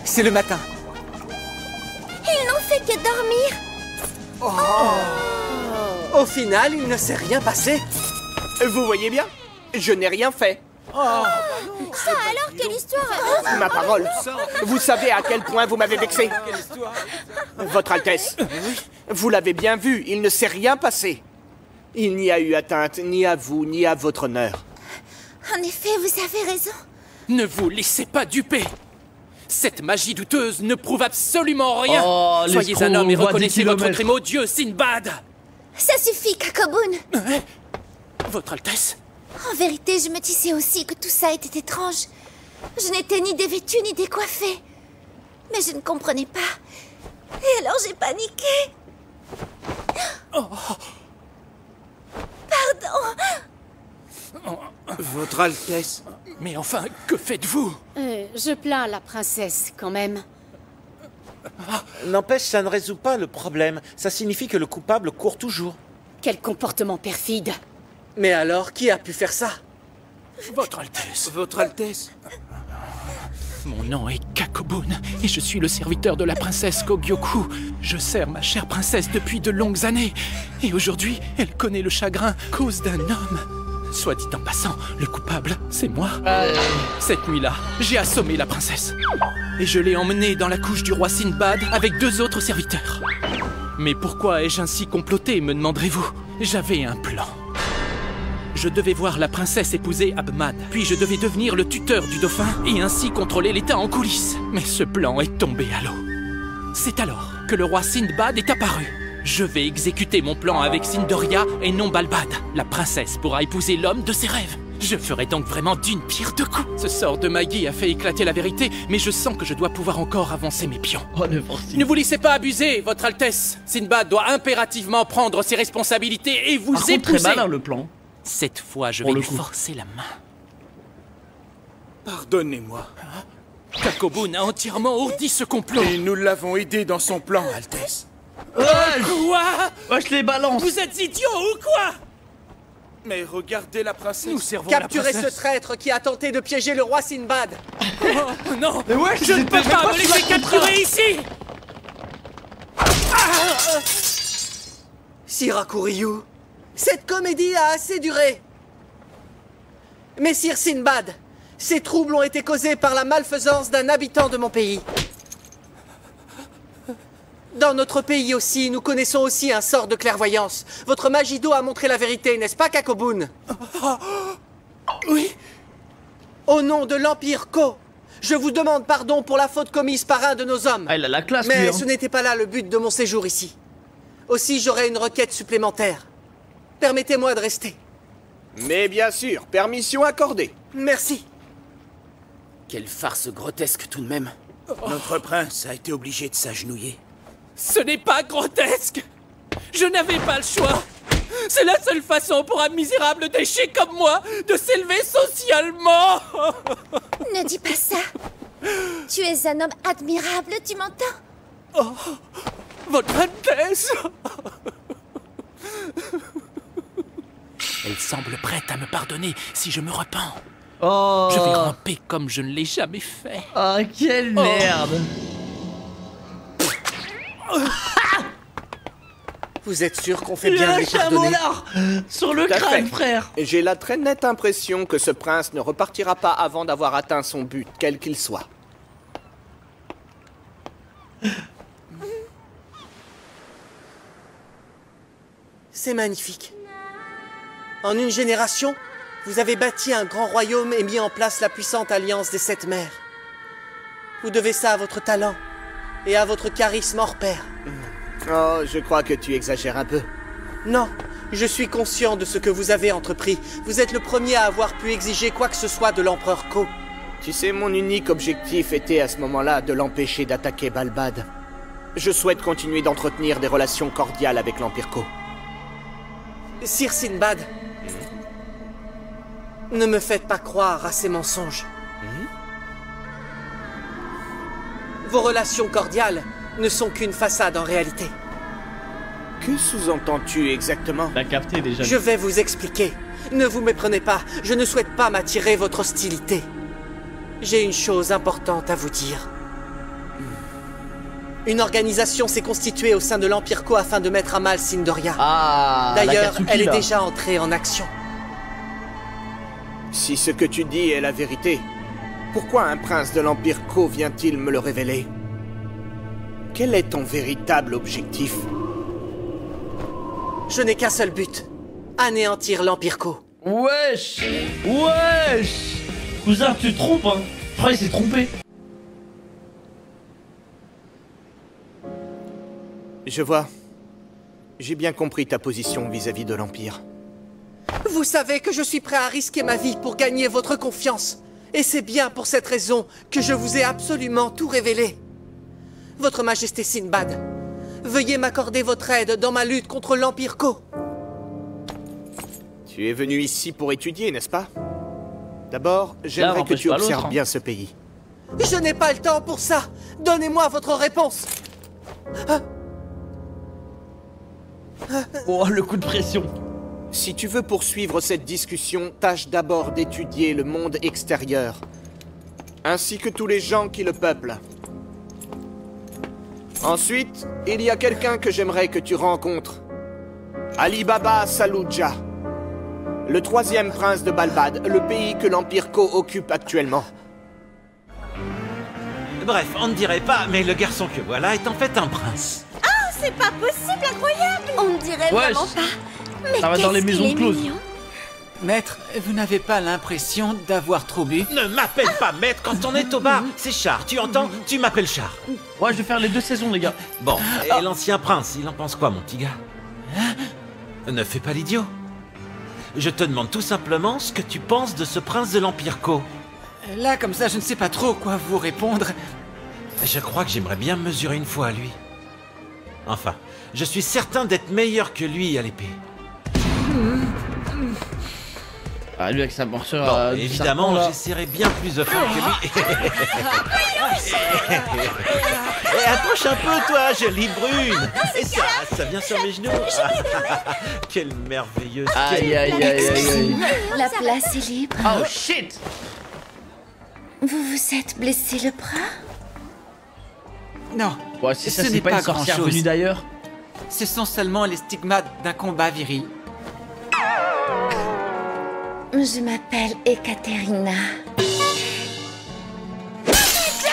C'est le matin. Ils n'ont fait que dormir. Au final, il ne s'est rien passé. Vous voyez bien, je n'ai rien fait. Alors, quelle histoire. Ma parole, vous savez à quel point vous m'avez vexé. Votre Altesse, vous l'avez bien vu, il ne s'est rien passé. Il n'y a eu atteinte ni à vous, ni à votre honneur. En effet, vous avez raison. Ne vous laissez pas duper. Cette magie douteuse ne prouve absolument rien. Oh, Soyez un homme et l'escroc, reconnaissez 10 votre kilomètres. crime odieux, Sinbad. Ça suffit, Kakobun. Votre Altesse. En vérité, je me disais aussi que tout ça était étrange. Je n'étais ni dévêtue ni décoiffée. Mais je ne comprenais pas. Et alors j'ai paniqué. Pardon. Votre Altesse. Mais enfin, que faites-vous? Je plains la princesse, quand même. N'empêche, ça ne résout pas le problème. Ça signifie que le coupable court toujours. Quel comportement perfide. Mais alors, qui a pu faire ça? Votre Altesse. Votre Altesse. Mon nom est Kakobun et je suis le serviteur de la princesse Kogyoku. Je sers ma chère princesse depuis de longues années. Et aujourd'hui, elle connaît le chagrin à cause d'un homme. Soit dit en passant, le coupable, c'est moi. Cette nuit-là, j'ai assommé la princesse. Et je l'ai emmenée dans la couche du roi Sinbad avec 2 autres serviteurs. Mais pourquoi ai-je ainsi comploté, me demanderez-vous? J'avais un plan. Je devais voir la princesse épouser Abmad, puis je devais devenir le tuteur du dauphin et ainsi contrôler l'État en coulisses. Mais ce plan est tombé à l'eau. C'est alors que le roi Sinbad est apparu. Je vais exécuter mon plan avec Sindoria et non Balbad. La princesse pourra épouser l'homme de ses rêves. Je ferai donc vraiment d'une pierre 2 coups. Ce sort de Maggie a fait éclater la vérité, mais je sens que je dois pouvoir encore avancer mes pions. Ne vous laissez pas abuser, votre Altesse. Sinbad doit impérativement prendre ses responsabilités et vous Par contre, épouser. très malin le plan. Cette fois, je Pour vais le lui coup. forcer la main. Pardonnez-moi. Kakobun a entièrement ourdi ce complot. Et nous l'avons aidé dans son plan, Altesse. Quoi? Je les balance. Vous êtes idiot ou quoi? Mais regardez la princesse. Nous servons Capturez la ce princesse. traître qui a tenté de piéger le roi Sinbad. Oh non! Mais ouais, Je ne peux pas me laisser capturer ici! Sirakuryu, cette comédie a assez duré. Messire Sinbad, ces troubles ont été causés par la malfaisance d'un habitant de mon pays. Dans notre pays aussi, nous connaissons aussi un sort de clairvoyance. Votre magie d'eau a montré la vérité, n'est-ce pas, Kakobun? Oui. Au nom de l'Empire Ko, je vous demande pardon pour la faute commise par un de nos hommes. Ah, il a la classe, Mais lui, hein. ce n'était pas là le but de mon séjour ici. Aussi, j'aurai une requête supplémentaire. Permettez-moi de rester. Mais bien sûr, permission accordée. Merci. Quelle farce grotesque tout de même. Notre prince a été obligé de s'agenouiller. Ce n'est pas grotesque. Je n'avais pas le choix. C'est la seule façon pour un misérable déchet comme moi de s'élever socialement. Ne dis pas ça. Tu es un homme admirable, tu m'entends? Oh, Votre Altesse. Elle semble prête à me pardonner si je me repens. Oh. Je vais ramper comme je ne l'ai jamais fait. Oh, quelle merde. Vous êtes sûr qu'on fait bien de lui lâché un pardonner? molar sur le Tout à crâne, fait. frère. Et j'ai la très nette impression que ce prince ne repartira pas avant d'avoir atteint son but, quel qu'il soit. C'est magnifique. En une génération, vous avez bâti un grand royaume et mis en place la puissante alliance des 7 mers. Vous devez ça à votre talent et à votre charisme hors pair. Oh, je crois que tu exagères un peu. Non, je suis conscient de ce que vous avez entrepris. Vous êtes le premier à avoir pu exiger quoi que ce soit de l'empereur Ko. Tu sais, mon unique objectif était à ce moment-là de l'empêcher d'attaquer Balbad. Je souhaite continuer d'entretenir des relations cordiales avec l'Empire Ko. Sir Sinbad, ne me faites pas croire à ces mensonges. Vos relations cordiales ne sont qu'une façade en réalité. Que sous-entends-tu exactement? T'as capté déjà. Je vais vous expliquer. Ne vous méprenez pas, je ne souhaite pas m'attirer votre hostilité. J'ai une chose importante à vous dire. Une organisation s'est constituée au sein de l'Empire Ko afin de mettre à mal Sindoria. Ah, d'ailleurs, elle est déjà entrée en action. Si ce que tu dis est la vérité, pourquoi un prince de l'Empire Ko vient-il me le révéler? Quel est ton véritable objectif? Je n'ai qu'un seul but. Anéantir l'Empire Ko. Wesh. Wesh. Cousin, tu te trompes, hein. Je crois qu'il s'est trompé. Je vois. J'ai bien compris ta position vis-à-vis de l'Empire. Vous savez que je suis prêt à risquer ma vie pour gagner votre confiance. Et c'est bien pour cette raison que je vous ai absolument tout révélé. Votre Majesté Sinbad, veuillez m'accorder votre aide dans ma lutte contre l'Empire Ko. Tu es venu ici pour étudier, n'est-ce pas? D'abord, j'aimerais que tu observes bien ce pays. Je n'ai pas le temps pour ça. Donnez-moi votre réponse. Oh, le coup de pression. Si tu veux poursuivre cette discussion, tâche d'abord d'étudier le monde extérieur, ainsi que tous les gens qui le peuplent. Ensuite, il y a quelqu'un que j'aimerais que tu rencontres. Ali Baba Saluja, le 3e prince de Balbad, le pays que l'Empire Ko occupe actuellement. Bref, on ne dirait pas, mais le garçon que voilà est en fait un prince. Oh, c'est pas possible, incroyable. On ne dirait vraiment pas. Mais ça va dans les maisons closes. Maître, vous n'avez pas l'impression d'avoir trop bu? Ne m'appelle pas maître quand on est au bar. C'est Char, tu entends? Tu m'appelles Char. Ouais, je vais faire les 2 saisons, les gars. Bon, et l'ancien prince, il en pense quoi, mon petit gars? Ne fais pas l'idiot. Je te demande tout simplement ce que tu penses de ce prince de l'Empire Ko. Là, comme ça, je ne sais pas trop quoi vous répondre. Je crois que j'aimerais bien me mesurer une fois à lui. Enfin, je suis certain d'être meilleur que lui à l'épée. Ah, lui avec sa morsure. Bon, évidemment, j'essaierai bien plus de fort que lui. Et approche un peu, toi, jolie brune. Et ça vient sur mes genoux. Quelle merveilleuse. Aïe, aïe, aïe, aïe. La place est libre. Oh shit. Vous vous êtes blessé le bras? Non, Ouais, si ça, ce c'est n'est pas pas une sorcière grand-chose. venue d'ailleurs. Ce sont seulement les stigmates d'un combat viril. Je m'appelle Ekaterina.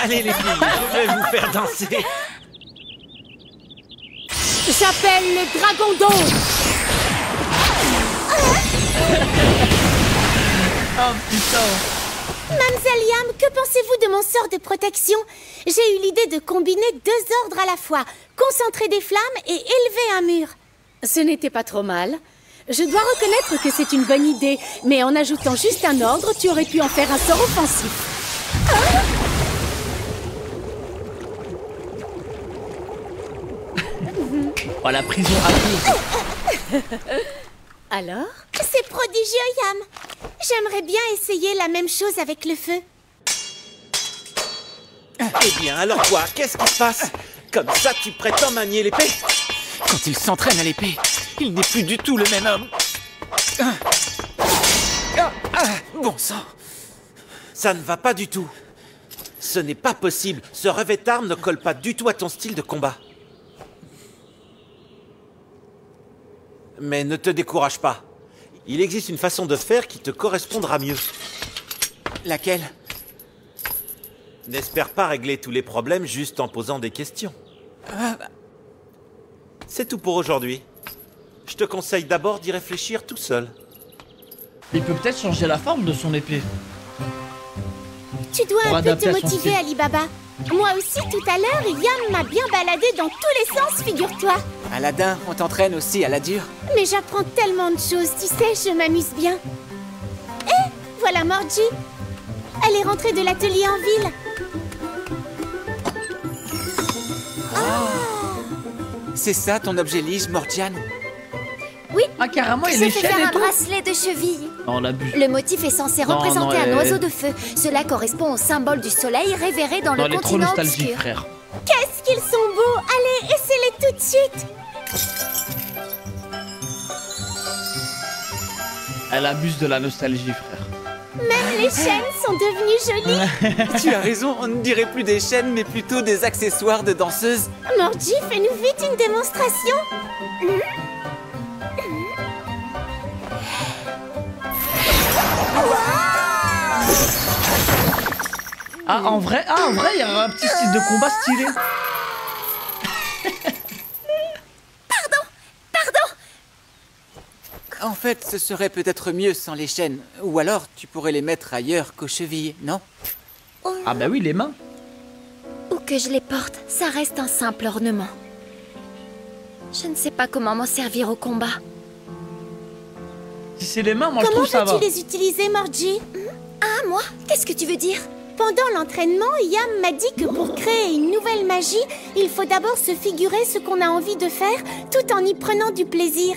Allez les filles, je vais vous faire danser. J'appelle le dragon d'eau. Oh putain. Mamselle Yam, que pensez-vous de mon sort de protection? J'ai eu l'idée de combiner 2 ordres à la fois, concentrer des flammes et élever un mur. Ce n'était pas trop mal. Je dois reconnaître que c'est une bonne idée, mais en ajoutant juste un ordre, tu aurais pu en faire un sort offensif. Oh, la prison à deux. Alors? C'est prodigieux, Yam. J'aimerais bien essayer la même chose avec le feu. Eh bien, alors quoi? Qu'est-ce qui se passe? Comme ça, tu prétends manier l'épée? Quand il s'entraîne à l'épée, il n'est plus du tout le même homme. Bon sang. Ça ne va pas du tout. Ce n'est pas possible. Ce revêt d'armes ne colle pas du tout à ton style de combat. Mais ne te décourage pas. Il existe une façon de faire qui te correspondra mieux. Laquelle? N'espère pas régler tous les problèmes juste en posant des questions. C'est tout pour aujourd'hui. Je te conseille d'abord d'y réfléchir tout seul. Il peut peut-être changer la forme de son épée. Tu dois Pour un peu adapter te à son motiver, style. Ali Baba. Moi aussi, tout à l'heure, Yam m'a bien baladé dans tous les sens, figure-toi. Aladdin, on t'entraîne aussi à la dure. Mais j'apprends tellement de choses, tu sais, je m'amuse bien. Eh, voilà Morgie. Elle est rentrée de l'atelier en ville. C'est ça ton objet lige, Morgiane? Oui, Ah, carrément, il j'ai est fait chaîne faire et un tout. bracelet de cheville. Non, on abuse. Le motif est censé Non, représenter non, un oiseau de feu. Cela correspond au symbole du soleil révéré dans Non, le elle est trop continent nostalgique, obscur. frère. Qu'est-ce qu'ils sont beaux. Allez, essaie-les tout de suite. Elle abuse de la nostalgie, frère. Même les chaînes sont devenues jolies. Tu as raison, on ne dirait plus des chaînes, mais plutôt des accessoires de danseuse. Morgie, fais-nous vite une démonstration. Ah, en vrai, il y a un petit style de combat stylé. En fait, ce serait peut-être mieux sans les chaînes. Ou alors, tu pourrais les mettre ailleurs qu'aux chevilles, non? Ah bah oui, les mains. Où que je les porte, ça reste un simple ornement. Je ne sais pas comment m'en servir au combat. Si c'est les mains, moi je Comment trouve ça va. vas-tu les utiliser, Morgie? Ah, moi? Qu'est-ce que tu veux dire? Pendant l'entraînement, Yam m'a dit que pour créer une nouvelle magie, il faut d'abord se figurer ce qu'on a envie de faire, tout en y prenant du plaisir.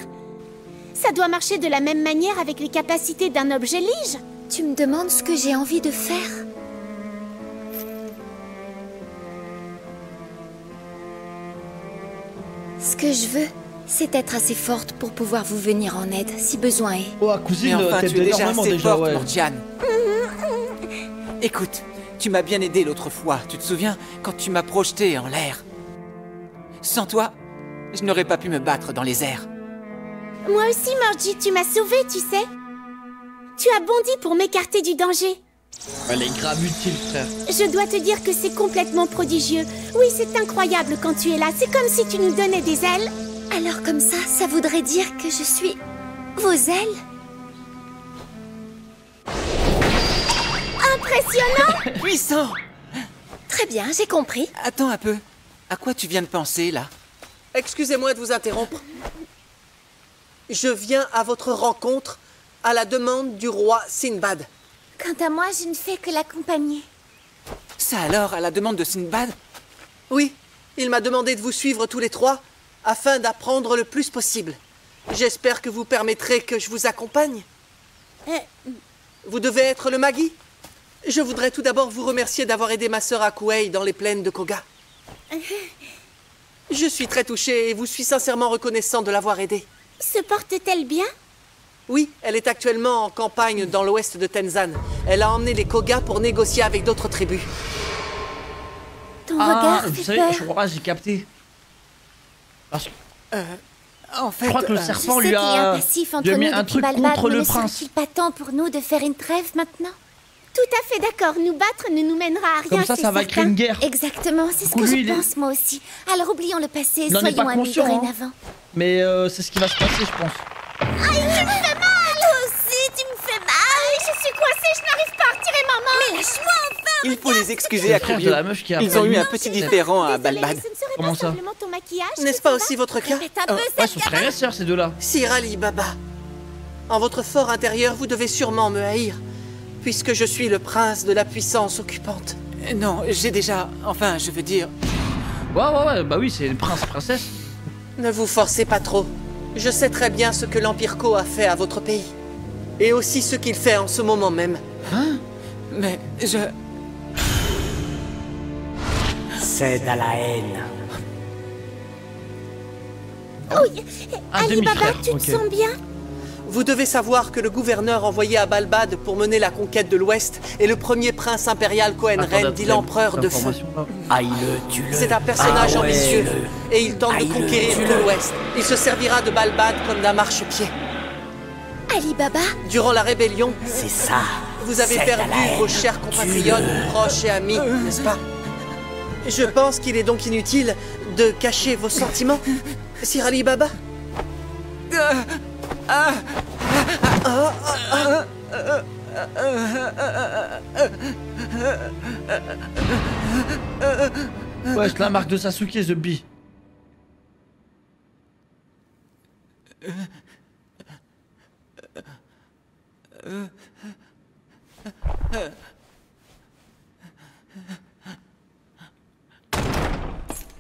Ça doit marcher de la même manière avec les capacités d'un objet lige. Tu me demandes ce que j'ai envie de faire? Ce que je veux, c'est être assez forte pour pouvoir vous venir en aide, si besoin est. Oh, Mais cousine, enfin, t'aides tu es déjà énormément assez déjà, forte, ouais. Morgiane. Écoute, tu m'as bien aidé l'autre fois, tu te souviens, quand tu m'as projeté en l'air. Sans toi, je n'aurais pas pu me battre dans les airs. Moi aussi, Morgie, tu m'as sauvée, tu sais. Tu as bondi pour m'écarter du danger. Elle est grave utile, frère. Je dois te dire que c'est complètement prodigieux. Oui, c'est incroyable quand tu es là. C'est comme si tu nous donnais des ailes. Alors comme ça voudrait dire que je suis vos ailes? Impressionnant! Puissant! Très bien, j'ai compris. Attends un peu. À quoi tu viens de penser, là? Excusez-moi de vous interrompre. Je viens à votre rencontre à la demande du roi Sinbad. Quant à moi, je ne fais que l'accompagner. Ça alors, à la demande de Sinbad? Oui, il m'a demandé de vous suivre tous les trois afin d'apprendre le plus possible. J'espère que vous permettrez que je vous accompagne. Vous devez être le Magi. Je voudrais tout d'abord vous remercier d'avoir aidé ma sœur Akuei dans les plaines de Koga. Je suis très touché et vous suis sincèrement reconnaissant de l'avoir aidée. Se porte-t-elle bien? Oui, elle est actuellement en campagne dans l'ouest de Tenzan. Elle a emmené les Koga pour négocier avec d'autres tribus. Ton regard vous fait savez, peur. je crois que j'ai capté. Parce que En fait, je crois que le Je serpent sais lui qu'il y a un a, passif lui entre a mis nous un depuis truc Balbad, contre mais le ne prince. serait-il pas temps pour nous de faire une trêve maintenant? Tout à fait d'accord. Nous battre ne nous mènera à rien. Comme ça, c'est ça va certain. créer une guerre. Exactement, c'est ce coup, que lui, je il est- pense moi aussi. Alors oublions le passé, Il en est soyons pas amis conscient, hein. dorénavant. Mais c'est ce qui va se passer, je pense. Aïe, tu me fais mal! Toi aussi, tu me fais mal! Je suis coincée, je n'arrive pas à retirer ma main! Mais lâche-moi enfin! il faut les excuser C'est à le frère de Kubio. la meuf qui a Ils ont eu failli- un petit différend à Désolée, Balbad. ce ne serait Comment pas ça? simplement ton maquillage. N'est-ce pas aussi votre cas? Répète un peu, Ouais, cette son frère et sœur, ces deux-là. Sir Ali Baba, en votre fort intérieur, vous devez sûrement me haïr, puisque je suis le prince de la puissance occupante. Non, j'ai déjà... Enfin, je veux dire... Ouais, bah oui, c'est le prince-princesse. Ne vous forcez pas trop. Je sais très bien ce que l'Empire Co a fait à votre pays. Et aussi ce qu'il fait en ce moment même. Hein? Mais je... Cède à la haine. Oui, Ali Baba, tu te sens bien? Vous devez savoir que le gouverneur envoyé à Balbad pour mener la conquête de l'Ouest est le premier prince impérial Cohen-Ren, dit l'empereur de feu. Aïe-le, tue-le. C'est un personnage Ah ouais, ambitieux, tue-le. et il tente de conquérir tout l'Ouest. Il se servira de Balbad comme d'un marchepied. Ali Baba? Durant la rébellion, c'est ça. Vous avez Cède perdu à la haine. vos chers compatriotes, proches et amis, n'est-ce pas? Je pense qu'il est donc inutile de cacher vos sentiments, Sir Ali Baba. Ouais, c'est la marque de Sasuke, The Bee.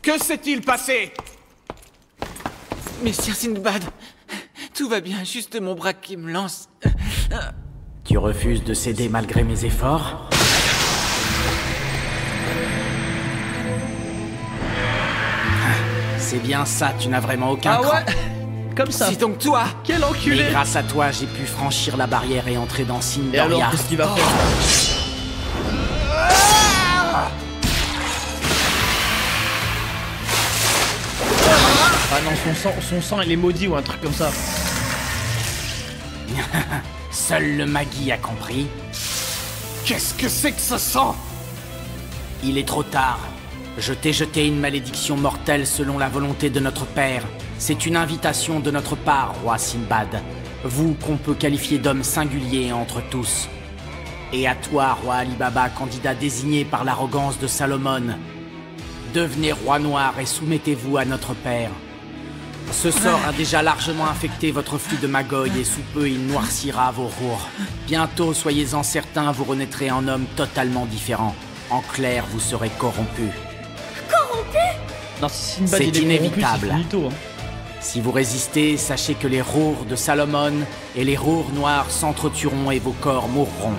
Que s'est-il passé? Messire Sinbad, tout va bien, juste mon bras qui me lance. Tu refuses de céder malgré mes efforts? C'est bien ça, tu n'as vraiment aucun cran. Comme ça. C'est donc toi. Quel enculé. Mais grâce à toi, j'ai pu franchir la barrière et entrer dans Sindoria. Et alors, qu'est-ce qu'il va faire? Ah non, son sang il est maudit ou un truc comme ça. Seul le Magi a compris. Qu'est-ce que c'est que ce sang? Il est trop tard. Je t'ai jeté une malédiction mortelle selon la volonté de notre père. C'est une invitation de notre part, roi Sinbad. Vous qu'on peut qualifier d'homme singulier entre tous. Et à toi, roi Ali Baba, candidat désigné par l'arrogance de Salomon. Devenez roi noir et soumettez-vous à notre père. Ce sort a déjà largement infecté votre flux de Magoy et sous peu il noircira vos rours. Bientôt, soyez-en certains, vous renaîtrez en homme totalement différent. En clair, vous serez corrompu. Corrompu? Non, si Sinbad c'est il est inévitable. Corrompu, c'est finito, hein. Si vous résistez, sachez que les rours de Salomon et les rours noirs s'entretueront et vos corps mourront.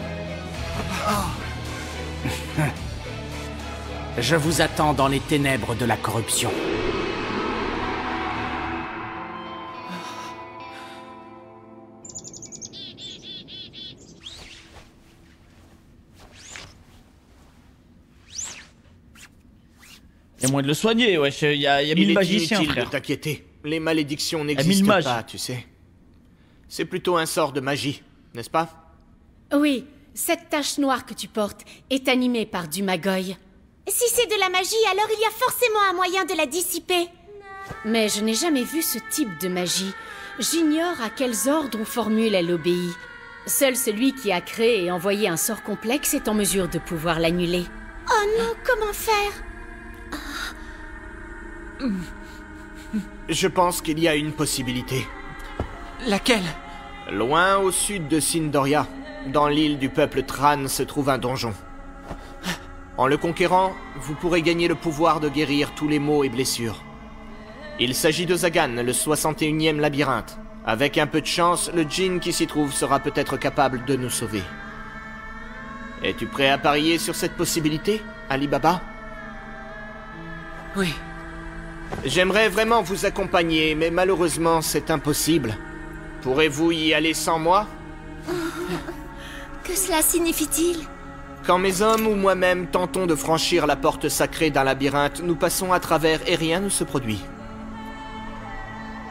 Je vous attends dans les ténèbres de la corruption. Il y a moyen de le soigner, wesh. Il y a 1000 magiciens, inutile frère. de t'inquiéter. Les malédictions 1000 n'existent mages. pas, tu sais. C'est plutôt un sort de magie, n'est-ce pas? Oui, cette tache noire que tu portes est animée par du Magoy. Si c'est de la magie, alors il y a forcément un moyen de la dissiper. Mais je n'ai jamais vu ce type de magie. J'ignore à quels ordres ou formules elle obéit. Seul celui qui a créé et envoyé un sort complexe est en mesure de pouvoir l'annuler. Oh non, comment faire? Je pense qu'il y a une possibilité. Laquelle? Loin au sud de Sindoria, dans l'île du peuple Tran, se trouve un donjon. En le conquérant, vous pourrez gagner le pouvoir de guérir tous les maux et blessures. Il s'agit de Zagan, le 61e labyrinthe. Avec un peu de chance, le djinn qui s'y trouve sera peut-être capable de nous sauver. Es-tu prêt à parier sur cette possibilité, Ali Baba? Oui. J'aimerais vraiment vous accompagner, mais malheureusement, c'est impossible. Pourrez-vous y aller sans moi? Que cela signifie-t-il? Quand mes hommes ou moi-même tentons de franchir la porte sacrée d'un labyrinthe, nous passons à travers et rien ne se produit.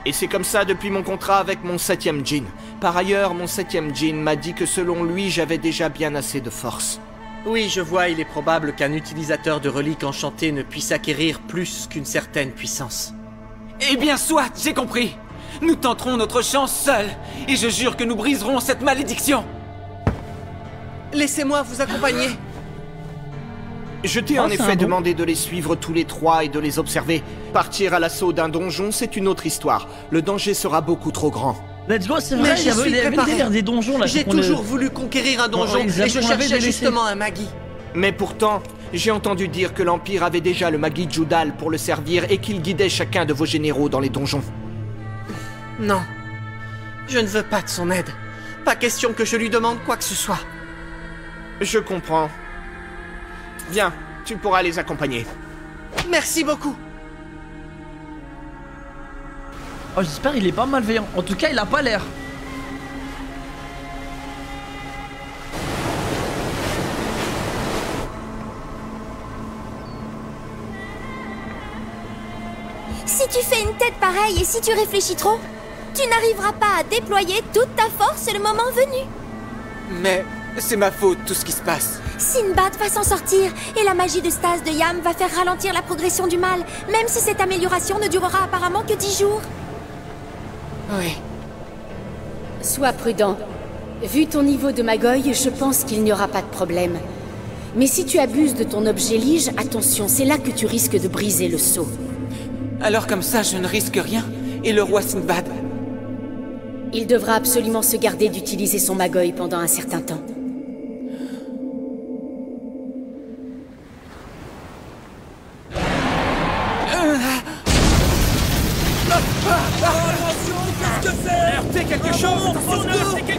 Et c'est comme ça depuis mon contrat avec mon 7e djinn. Par ailleurs, mon 7e djinn m'a dit que selon lui, j'avais déjà bien assez de force. Oui, je vois, il est probable qu'un utilisateur de reliques enchantées ne puisse acquérir plus qu'une certaine puissance. Eh bien soit, j'ai compris. Nous tenterons notre chance seuls, et je jure que nous briserons cette malédiction. Laissez-moi vous accompagner. Je t'ai en effet demandé de les suivre tous les trois et de les observer. Partir à l'assaut d'un donjon, c'est une autre histoire. Le danger sera beaucoup trop grand. Let's go, c'est Mais vrai, j'y il y avait suis des préparé. délires des donjons là. J'ai qu'on les- toujours voulu conquérir un donjon ils et je avaient cherchais délaissé. justement un Magi. Mais pourtant, j'ai entendu dire que l'Empire avait déjà le Magi Judal pour le servir et qu'il guidait chacun de vos généraux dans les donjons. Non. Je ne veux pas de son aide. Pas question que je lui demande quoi que ce soit. Je comprends. Viens, tu pourras les accompagner. Merci beaucoup. Oh, j'espère qu'il est pas malveillant. En tout cas, il a pas l'air. Si tu fais une tête pareille et si tu réfléchis trop, tu n'arriveras pas à déployer toute ta force le moment venu. Mais c'est ma faute, tout ce qui se passe. Sinbad va s'en sortir et la magie de stase de Yam va faire ralentir la progression du mal, même si cette amélioration ne durera apparemment que 10 jours. Oui. Sois prudent. Vu ton niveau de Magoy, je pense qu'il n'y aura pas de problème. Mais si tu abuses de ton objet lige, attention, c'est là que tu risques de briser le sceau. Alors comme ça, je ne risque rien. Et le roi Sinbad? Il devra absolument se garder d'utiliser son Magoy pendant un certain temps. Heurtez quelque chose.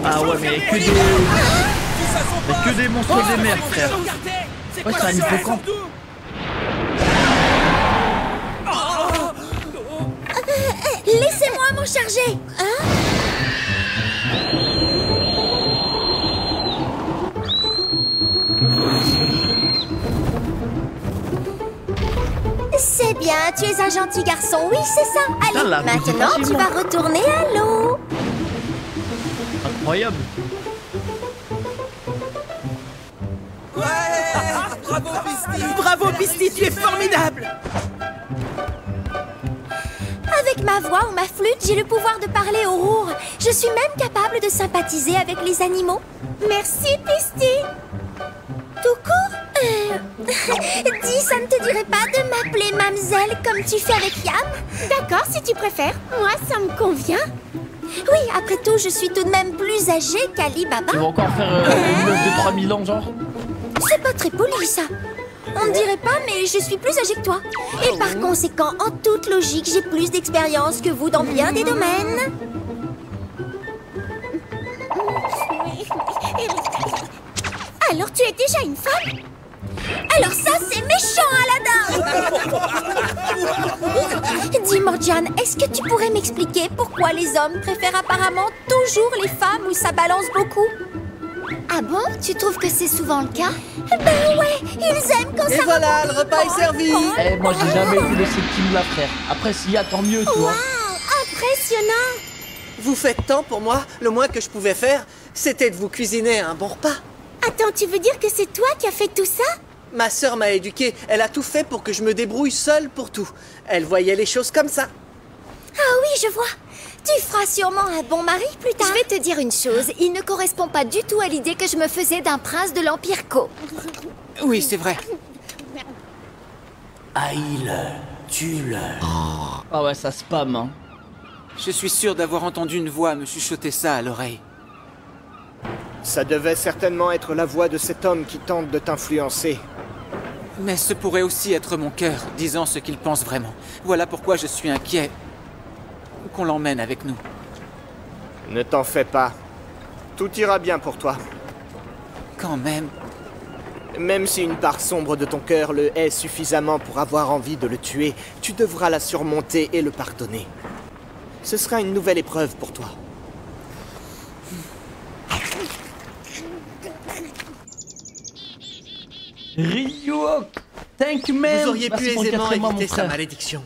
Ah ouais, mais que des monstres des mers, frère. Ouais, c'est un hippocampe. Laissez-moi m'en charger, hein? C'est bien, tu es un gentil garçon, oui, c'est ça. Allez, Putain, là, maintenant tu facilement. vas retourner à l'eau. Incroyable. Bravo, Pisty. Bravo, Pisty, tu es formidable. Avec ma voix ou ma flûte, j'ai le pouvoir de parler aux rours. Je suis même capable de sympathiser avec les animaux. Merci, Pisty. Tout court Dis, ça ne te dirait pas de m'appeler Mamzelle comme tu fais avec Yam? D'accord, si tu préfères. Moi, ça me convient. Oui, après tout, je suis tout de même plus âgée qu'Ali Baba. Tu vas encore faire une meuf de 3000 ans, genre? C'est pas très poli, ça. On ne dirait pas, mais je suis plus âgée que toi. Et par conséquent, en toute logique, j'ai plus d'expérience que vous dans bien des domaines. Alors, tu es déjà une femme? Alors ça, c'est méchant, Aladdin. Dis, Morgiane, est-ce que tu pourrais m'expliquer pourquoi les hommes préfèrent apparemment toujours les femmes où ça balance beaucoup? Ah bon? Tu trouves que c'est souvent le cas? Ben ouais, ils aiment quand ça... Et voilà, le repas est servi. Eh, moi j'ai jamais été de cette team-là, frère. Après, s'il y a, tant mieux, tu vois. Impressionnant. Vous faites tant pour moi, le moins que je pouvais faire, c'était de vous cuisiner un bon repas. Attends, tu veux dire que c'est toi qui as fait tout ça? Ma sœur m'a éduqué, elle a tout fait pour que je me débrouille seule pour tout. Elle voyait les choses comme ça. Ah oui, je vois. Tu feras sûrement un bon mari plus tard. Je vais te dire une chose, il ne correspond pas du tout à l'idée que je me faisais d'un prince de l'Empire Ko. Oui, c'est vrai. Haïle, tue-le. Ah ouais, ça spam, hein. Je suis sûr d'avoir entendu une voix me chuchoter ça à l'oreille. Ça devait certainement être la voix de cet homme qui tente de t'influencer. Mais ce pourrait aussi être mon cœur, disant ce qu'il pense vraiment. Voilà pourquoi je suis inquiet qu'on l'emmène avec nous. Ne t'en fais pas. Tout ira bien pour toi. Quand même. Même si une part sombre de ton cœur le hait suffisamment pour avoir envie de le tuer, tu devras la surmonter et le pardonner. Ce sera une nouvelle épreuve pour toi. Ryuk, thank you, man. Vous auriez Merci pu pour le aisément 4e mois, éviter mon sa frère. malédiction.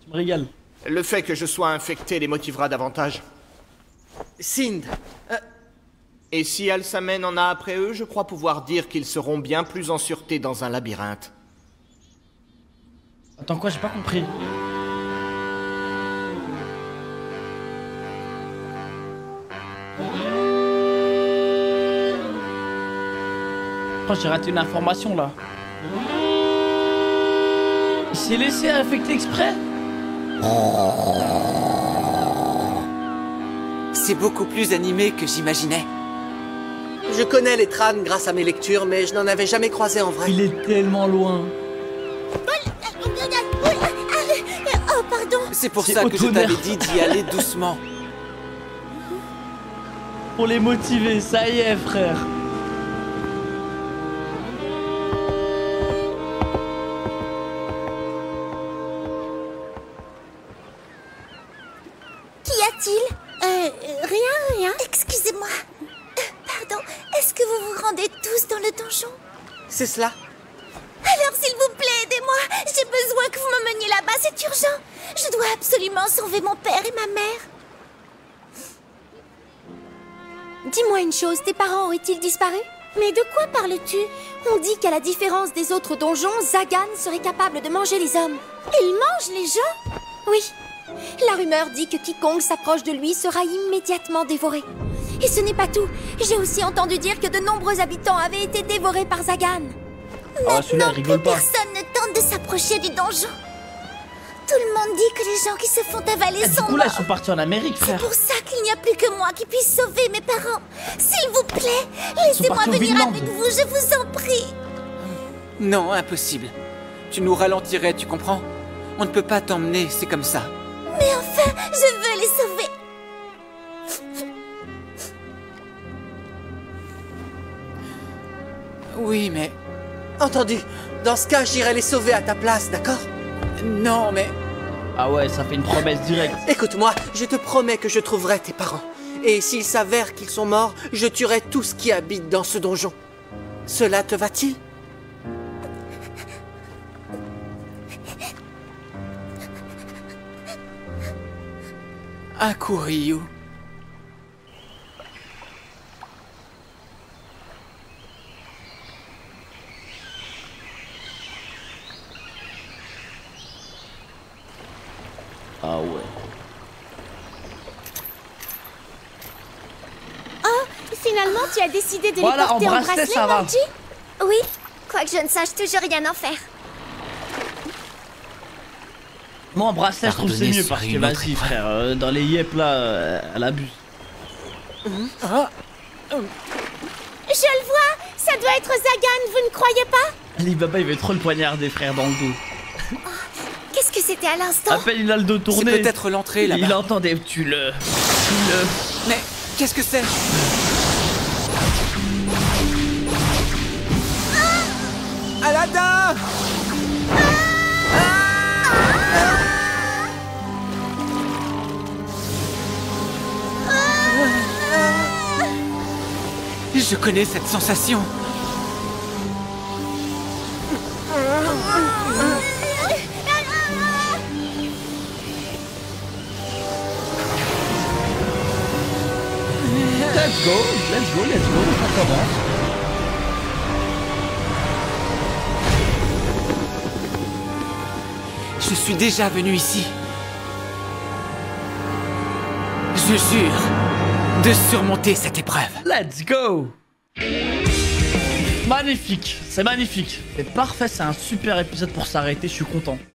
Tu me régales. Le fait que je sois infecté les motivera davantage. Sind, Et si Alsamen en a après eux, je crois pouvoir dire qu'ils seront bien plus en sûreté dans un labyrinthe. Attends, quoi, j'ai pas compris. Oh, j'ai raté une information là. Il s'est laissé infecter exprès? C'est beaucoup plus animé que j'imaginais. Je connais les Tran grâce à mes lectures, mais je n'en avais jamais croisé en vrai. Il est tellement loin. Oh, pardon. C'est pour ça que je t'avais dit d'y aller doucement. Pour les motiver, ça y est, frère. Qu'y a-t-il? Rien. Excusez-moi. Pardon, est-ce que vous vous rendez tous dans le donjon? C'est cela? Alors, s'il vous plaît, aidez-moi. J'ai besoin que vous me meniez là-bas, c'est urgent. Je dois absolument sauver mon père et ma mère. Dis-moi une chose, tes parents auraient-ils disparu? Mais de quoi parles-tu? On dit qu'à la différence des autres donjons, Zagan serait capable de manger les hommes. Il mange les gens? Oui. La rumeur dit que quiconque s'approche de lui sera immédiatement dévoré. Et ce n'est pas tout. J'ai aussi entendu dire que de nombreux habitants avaient été dévorés par Zagan. Celui-là, rigole pas. Personne ne tente de s'approcher du donjon. Tout le monde dit que les gens qui se font avaler Du sont coup, là, ils morts. sont partis en Amérique, frère. C'est pour ça qu'il n'y a plus que moi qui puisse sauver mes parents. S'il vous plaît, laissez-moi partis au venir Vinland. avec vous, je vous en prie. Non, impossible. Tu nous ralentirais, tu comprends? On ne peut pas t'emmener, c'est comme ça. Mais enfin, je veux les sauver. Oui, mais... Entendu. Dans ce cas, j'irai les sauver à ta place, d'accord? Non, mais... Ah ouais, ça fait une promesse directe. Écoute-moi, je te promets que je trouverai tes parents. Et s'il s'avère qu'ils sont morts, je tuerai tout ce qui habite dans ce donjon. Cela te va-t-il? Hakuryu. Ah ouais. Oh, finalement, tu as décidé de Voilà, les porter en en bracelet, bracelet, ça va. Margie? Oui, quoique je ne sache toujours rien en faire. Moi, en bracelet, je trouve que c'est Pardonner mieux parce serait que, une autre vas-y, épreuve. frère, dans les yep là, elle abuse. Je le vois, ça doit être Zagan, vous ne croyez pas? Alibaba, il veut trop le poignarder, frère, dans le dos. Qu'est-ce que c'était à l'instant? À peine il a le dos tourné. C'est peut-être l'entrée là-bas. Il entend des tue-le. Mais qu'est-ce que c'est? Aladdin! Je connais cette sensation. Let's go, ça commence. Je suis déjà venu ici. Je jure de surmonter cette épreuve. Let's go. Magnifique, c'est magnifique. C'est parfait, c'est un super épisode pour s'arrêter, je suis content.